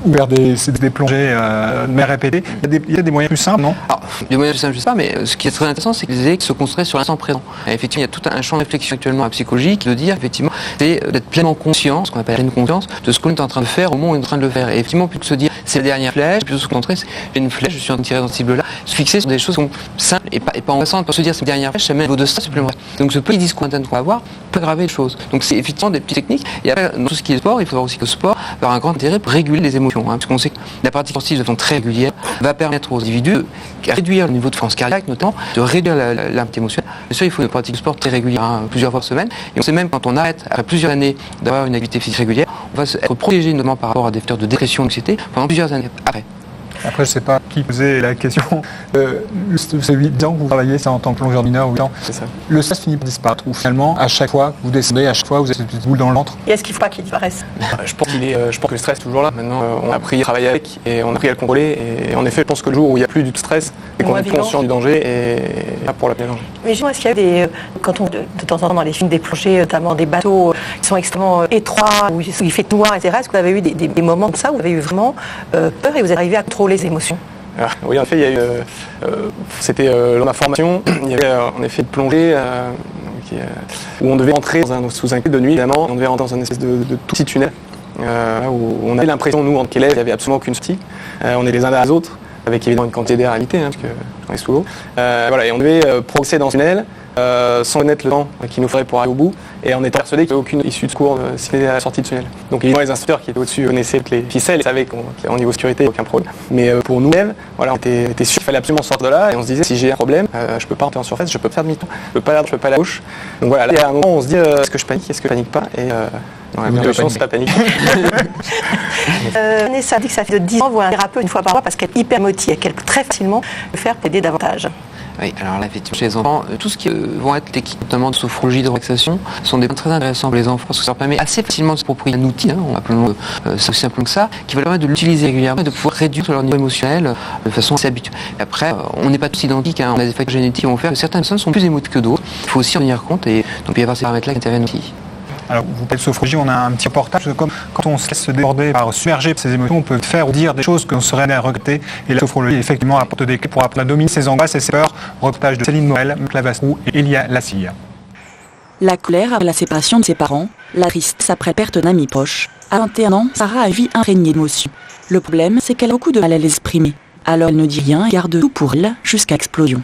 ou vers des plongées de mer répétées. Il y a des moyens plus simples, non? Alors, des moyens plus simples, je sais pas, mais ce qui est très intéressant, c'est que les élèves se construisent sur l'instant présent. Et effectivement, il y a tout un champ de réflexion actuellement en psychologie qui veut dire, effectivement, c'est d'être pleinement conscient, ce qu'on appelle la pleine conscience, de ce qu'on est en train de faire au moment où on est en train de le faire. Et effectivement, plus que se dire, c'est la dernière flèche, plutôt se concentrer, c'est j'ai une flèche, je suis en train de tirer dans ce cible-là, se fixer sur des choses qui sont simples et pas angoissantes, pour se dire, c'est la dernière flèche, ça met un niveau de stress supplémentaire. Donc ce petit discours interne qu'on va avoir peut aggraver les choses. Donc c'est effectivement des petites techniques. Et après, dans tout ce qui est sport, il faut voir aussi que le sport va avoir un grand intérêt pour réguler les émotions. Parce qu'on sait que la pratique sportive de façon très régulière va permettre aux individus de réduire le niveau de fréquence cardiaque, notamment, de réduire l'impact émotionnel. Bien sûr, il faut une pratique de sport très régulière, plusieurs fois par semaine. Et on sait même quand on arrête, après plusieurs années d'avoir une activité physique régulière, on va être protégé notamment par rapport à des facteurs de dépression, d'anxiété pendant plusieurs années après. Après, je ne sais pas qui posait la question. C'est 8 ans que vous travaillez ça en tant que plongeur mineur, 8 ans. C'est ça. Le stress finit par disparaître, ou finalement, à chaque fois que vous descendez, à chaque fois, vous avez une petite boule dans le ventre. Et est-ce qu'il ne faut pas qu'il disparaisse? Je pense que le stress est toujours là. Maintenant, on a appris à travailler avec et on a appris à le contrôler. Et en effet, je pense que le jour où il n'y a plus du tout de stress, et qu'on est conscient du danger et là pour la danger. Mais est-ce qu'il y a des, quand on de temps en temps dans les films des plongées, notamment des bateaux qui sont extrêmement étroits, où il fait noir, etc. Est-ce que vous avez eu des moments comme ça où vous avez eu vraiment peur et vous êtes arrivé à contrôler les émotions? Oui, en effet, il y a eu, c'était lors de ma formation, il y avait en effet de plongée où on devait entrer sous un clip de nuit, évidemment, on devait rentrer dans un espèce de tout petit tunnel où on avait l'impression, nous, en tant qu'élèves, il n'y avait absolument aucune sortie. On est les uns derrière les autre, avec évidemment une quantité d'air limitée, parce qu'on est sous l'eau. Voilà, et on devait progresser dans ce tunnel sans connaître le temps qu'il nous faudrait pour arriver au bout, et on était persuadé qu'il n'y avait aucune issue de secours si c'était à la sortie du tunnel. Donc évidemment les instructeurs qui étaient au-dessus connaissaient les ficelles et savaient qu'au niveau sécurité il n'y avait aucun problème. Mais pour nous-mêmes, voilà, on était sûr qu'il fallait absolument sortir de là, et on se disait si j'ai un problème, je ne peux pas rentrer en surface, je peux faire demi-tour, je ne peux pas aller à droite, je ne peux pas aller à gauche. Donc voilà, là, il y a un moment où on se dit est-ce que je panique, est-ce que je panique pas, et dans la situation c'est pas panique. Vanessa dit que ça fait de 10 ans voir un thérapeute une fois par mois parce qu'elle est hyper motivée, qu'elle peut très facilement le faire aider davantage. Oui, alors là, effectivement, chez les enfants, tout ce qui vont être techniques, notamment de sophrologie, de relaxation, sont des points très intéressants pour les enfants parce que ça leur permet assez facilement de s'approprier un outil, appelons c'est aussi simple que ça, qui va leur permettre de l'utiliser régulièrement et de pouvoir réduire leur niveau émotionnel de façon assez habituelle. Et après, on n'est pas tous identiques, on a des facteurs génétiques qui vont faire que certaines personnes sont plus émotives que d'autres. Il faut aussi en tenir compte et donc il y avoir ces paramètres-là qui interviennent aussi. Alors, vous parlez de sophrologie, on a un petit reportage, comme quand on se laisse se déborder par submerger ses émotions, on peut faire ou dire des choses qu'on serait amené à regretter. Et la sophrologie, effectivement, apporte des clés pour apprendre à dominer ses angoisses et ses peurs. Reportage de Céline Noël, Clavastrou et Elia Lassie. La colère après la séparation de ses parents, la tristesse après perte d'un ami proche. À 21 ans, Sarah a une vie imprégnée d'émotions. Le problème, c'est qu'elle a beaucoup de mal à l'exprimer. Alors elle ne dit rien et garde tout pour elle jusqu'à explosion.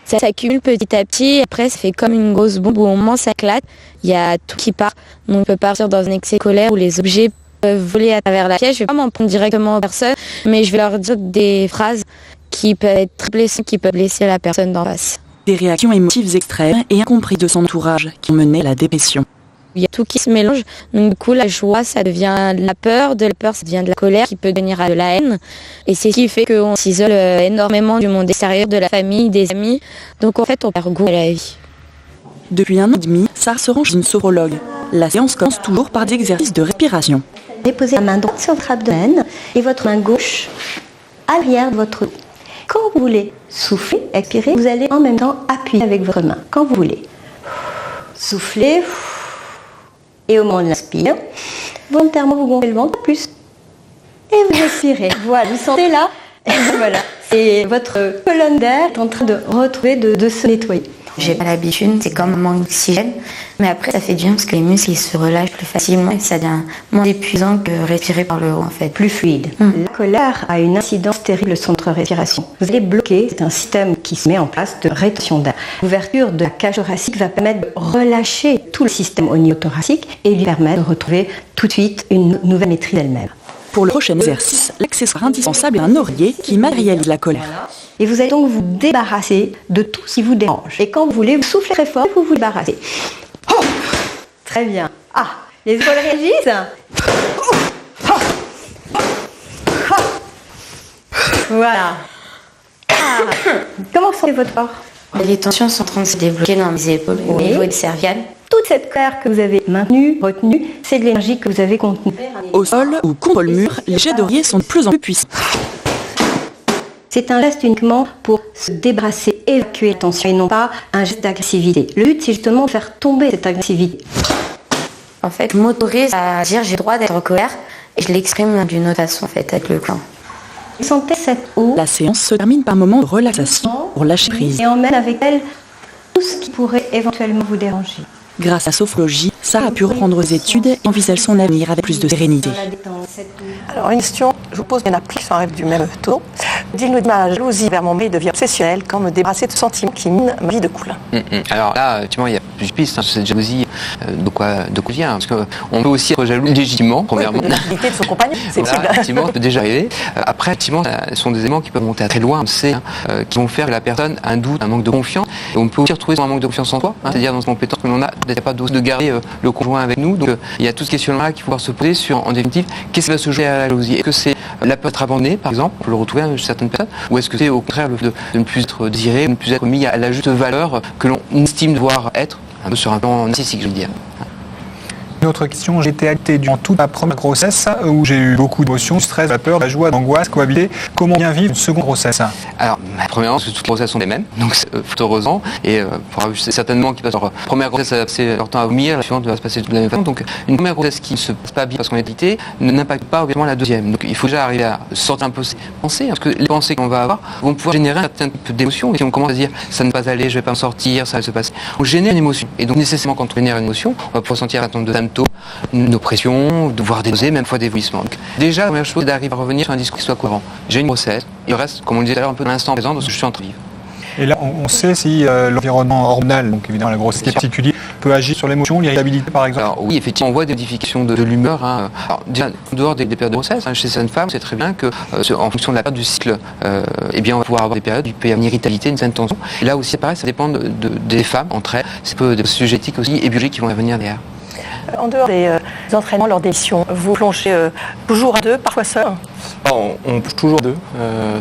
Ça s'accumule petit à petit, après ça fait comme une grosse bombe où au moment ça éclate, il y a tout qui part. Donc on peut partir dans un excès de colère où les objets peuvent voler à travers la pièce. Je vais pas m'en prendre directement aux personnes, mais je vais leur dire des phrases qui peuvent être très blessantes, qui peuvent blesser la personne d'en face. Des réactions émotives extrêmes et incomprises de son entourage qui ont mené à la dépression. Il y a tout qui se mélange, donc du coup la joie ça devient de la peur ça devient de la colère qui peut devenir de la haine, et c'est ce qui fait qu'on s'isole énormément du monde extérieur, de la famille, des amis, donc en fait on perd goût à la vie. Depuis 1 an et demi, Sarah se rend chez une sophrologue. La séance commence toujours par des exercices de respiration. Déposez la main droite sur votre abdomen et votre main gauche à l'arrière de votre dos. Quand vous voulez souffler, expirer, vous allez en même temps appuyer avec votre main, quand vous voulez. Soufflez. Et au moment de l'inspire, volontairement vous gonflez le ventre plus. Et vous respirez. Voilà, vous sentez là. Et voilà, Et votre colonne d'air est en train de retrouver, de se nettoyer. J'ai pas l'habitude, c'est comme un manque d'oxygène. Mais après, ça fait du bien parce que les muscles ils se relâchent plus facilement et ça devient moins épuisant que respirer par le haut en fait. Plus fluide. La colère a une incidence terrible sur notre respiration. Vous allez bloquer, c'est un système qui se met en place de rétention d'air. L'ouverture de la cage thoracique va permettre de relâcher tout le système au niveau thoracique et lui permettre de retrouver tout de suite une nouvelle maîtrise d'elle-même. Pour le prochain exercice, l'accessoire indispensable est un oreiller qui matérialise la colère. Et vous allez donc vous débarrasser de tout ce qui vous dérange. Et quand vous voulez, vous soufflez très fort, vous vous débarrassez. Oh, très bien. Ah, les épaules réagissent. Voilà. Ah. Comment sent votre corps? Les tensions sont en train de se débloquer dans mes épaules au niveau des cervicales. Toute cette colère que vous avez maintenue, retenue, c'est de l'énergie que vous avez contenue. Au sol ou contre le mur, les jets d'oreiller sont de plus en plus puissants. C'est un geste uniquement pour se débarrasser, évacuer la tension et non pas un geste d'agressivité. Le but, c'est justement de faire tomber cette agressivité. En fait, je m'autorise à dire j'ai le droit d'être en colère et je l'exprime d'une autre façon en fait avec le clan. Sentez cette eau. La séance se termine par un moment de relaxation pour lâcher prise. Et emmène avec elle tout ce qui pourrait éventuellement vous déranger. Grâce à sophrologie, Sarah a pu reprendre ses études et envisager son avenir avec plus de sérénité. Alors une question, je vous pose, il y en a plus qui sont arrivés du même taux. Dis-nous de ma jalousie vers mon mari devient obsessionnelle quand me débarrasser de sentiments qui minent ma vie de couple. Alors là, effectivement, il y a plusieurs pistes. Cette jalousie, de quoi vient? Parce qu'on peut aussi être jaloux légitimement, premièrement. De l'utilité de son compagnon, c'est voilà, possible. effectivement, ça peut déjà arriver. Après, effectivement, ce sont des éléments qui peuvent monter à très loin, on sait, qui vont faire que la personne a un doute, un manque de confiance. Et on peut aussi retrouver un manque de confiance en soi, c'est-à-dire dans cette compétence que l'on a d'être capable de garder le conjoint avec nous. Donc il y a tout ce questionnement-là qu'il faut pouvoir se poser sur, en définitive, qu'est-ce qui va se jouer à la jalousie? Est-ce que c'est la peur d'être abandonné, par exemple, on peut le retrouver chez certaines personnes, ou est-ce que c'est au contraire le fait de ne plus être désiré, de ne plus être mis à la juste valeur que l'on estime devoir être, un peu sur un plan narcissique, je veux dire. Une autre question, j'ai été acté durant toute ma première grossesse où j'ai eu beaucoup d'émotions, du stress, de la peur, de la joie, d'angoisse, cohabiter. Comment bien vivre une seconde grossesse? Alors, premièrement, parce que toutes les grossesses sont les mêmes, donc fort heureusement, et c'est certainement qui passe leur première grossesse à passer leur temps à vomir, la suivante va se passer de la même façon. Donc, une première grossesse qui ne se passe pas bien parce qu'on est dictée n'impacte pas obviamente la deuxième. Donc, il faut déjà arriver à sortir un peu ses pensées, parce que les pensées qu'on va avoir vont pouvoir générer un certain type d'émotion. Et si on commence à dire ça ne va pas aller, je vais pas en sortir, ça va se passer, on génère une émotion. Et donc, nécessairement, quand on génère une émotion, on va pouvoir sentir un certain nombre de symptômes, une oppression, de voir des nausées, même fois des vomissements. Donc, déjà, la première chose, c'est d'arriver à revenir sur un discours qui soit cohérent. J'ai une grossesse, il reste, comme on le disait tout à l'heure, un peu de l'instant présent, parce que je suis en train de vivre. Et là, on sait si l'environnement hormonal, donc évidemment la grossesse qui est particulière, peut agir sur l'émotion, l'irritabilité par exemple. Alors oui, effectivement, on voit des modifications de l'humeur. Alors, déjà, en dehors des périodes de grossesse, chez certaines femmes, c'est très bien que, en fonction de la période du cycle, eh bien, on va pouvoir avoir des périodes, il peut y avoir une irritabilité, une certaine tension. Et là aussi, c'est pareil, ça dépend des femmes entre elles. C'est peu des sujets éthiques aussi et biologiques qui vont venir derrière. En dehors des entraînements lors des missions, vous plongez toujours à deux, parfois seul? On plonge toujours à deux.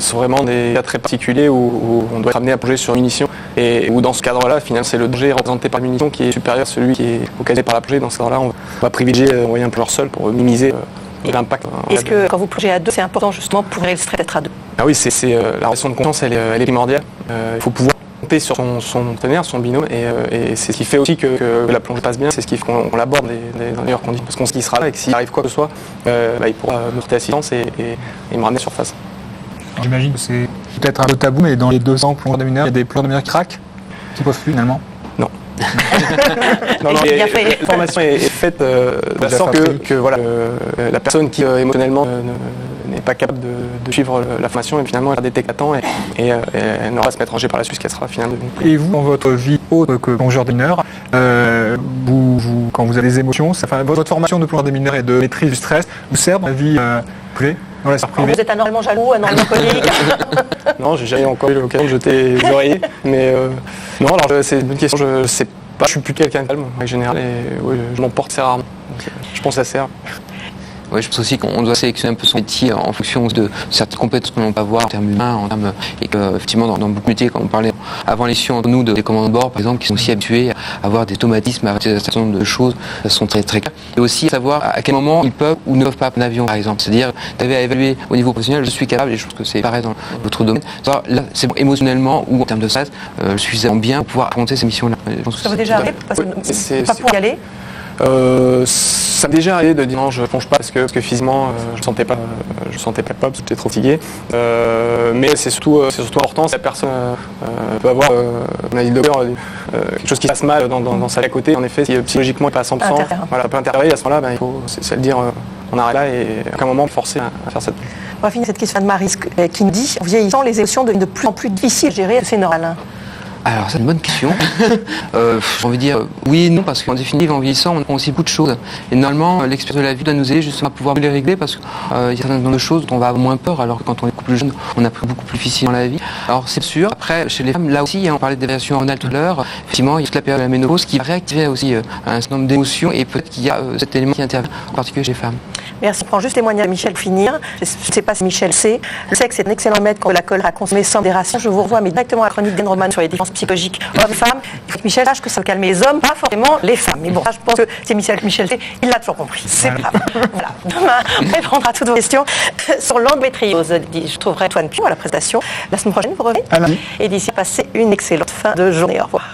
C'est vraiment des cas très particuliers où on doit être amené à plonger sur une munition et où dans ce cadre-là, finalement, c'est le danger représenté par la munition qui est supérieur à celui qui est occasionné par la plongée. Dans ce cadre-là, on va privilégier envoyer un plongeur seul pour minimiser l'impact. Est-ce que quand vous plongez à deux, c'est important justement pour gérer le stress d'être à deux? Ah oui, la relation de confiance, elle est primordiale. Il faut pouvoir compter sur son partenaire, son binôme, et c'est ce qui fait aussi que la plongée passe bien, c'est ce qui fait qu'on l'aborde dans les meilleures conditions. Parce qu'on se dit qu'il sera là et que s'il arrive quoi que ce soit, il pourra me porter assistance et me ramener sur face. J'imagine que c'est peut-être un peu tabou, mais dans les 200 plongeurs de mineurs, il y a des plongeurs de mineurs qui craquent, qui peuvent plus finalement. Non. Non, la formation est faite de sorte que voilà, la personne qui émotionnellement n'est pas capable de suivre la formation et finalement elle détecte à temps et elle n'aura pas à se mettre en jeu par la suite, qu'elle sera finalement. Et vous, dans votre vie autre que plongeur des mineurs, quand vous avez des émotions, votre formation de plongeur des mineurs et de maîtrise du stress vous sert dans la vie privée? Dans la sphère privée? Vous êtes anormalement jaloux, anormalement colique? Non, j'ai jamais encore eu l'occasion de jeter les oreillers, mais non, alors c'est une bonne question, je sais pas, je suis plus quelqu'un de calme en général et oui, je m'en porte assez rarement, donc, je pense que ça sert. Oui, je pense aussi qu'on doit sélectionner un peu son métier en fonction de certaines compétences que l'on peut avoir en termes humains, et qu'effectivement dans beaucoup de métiers, comme on parlait avant l'émission entre nous des commandants de bord par exemple, qui sont aussi habitués à avoir des automatismes, à réaliser un certain nombre de choses, ça sont très très claires. Et aussi à savoir à quel moment ils peuvent ou ne peuvent pas prendre l'avion par exemple. C'est-à-dire d'arriver à évaluer au niveau professionnel, je suis capable, et je pense que c'est pareil dans votre domaine. Là, c'est bon, émotionnellement ou en termes de stress, je suis suffisamment bien pour pouvoir affronter ces missions-là. Ça vous est déjà arrivé? Pas pour y aller? Ça m'est déjà arrivé de dire non, je plonge pas parce que physiquement je sentais pas capable, j'étais trop fatigué. Mais c'est surtout important si la personne peut avoir, on a dit le docteur, quelque chose qui se passe mal dans sa vie à côté. En effet, si psychologiquement il n'est pas à 100%, voilà, peut intervenir à ce moment-là, il faut c'est le dire, on arrête là et à aucun moment forcer à faire cette. On va finir cette question de Marie qui nous dit, en vieillissant, les émotions deviennent de plus en plus difficiles à gérer, c'est normal. Alors, c'est une bonne question. J'ai envie de dire oui et non, parce qu'en définitive, en vieillissant, on apprend aussi beaucoup de choses. Et normalement, l'expérience de la vie doit nous aider justement à pouvoir les régler, parce qu'il y a un certain nombre de choses dont on va avoir moins peur, alors que quand on est beaucoup plus jeune, on a pris beaucoup plus difficile dans la vie. Alors, c'est sûr. Après, chez les femmes, là aussi, on parlait des variations hormonales tout à l'heure. Effectivement, il y a toute la période de la ménopause qui va réactiver aussi un certain nombre d'émotions, et peut-être qu'il y a cet élément qui intervient, en particulier chez les femmes. Merci. Je prends juste témoignage de Michel pour finir. Je ne sais pas si Michel sait. Le sexe est un excellent remède quand la colère a consommé sans modération. Je vous revois mais directement à la chronique d'Anne Roman sur les différences psychologiques hommes-femmes. Il faut que Michel sache que ça va calmer les hommes, pas forcément les femmes. Mais bon, ça, je pense que c'est Michel sait. Il l'a toujours compris. C'est grave. Voilà. Demain, on répondra à toutes vos questions sur l'endométriose. Je trouverai Antoine Pion à la prestation. La semaine prochaine, vous revenez. Et d'ici, passez une excellente fin de journée. Au revoir.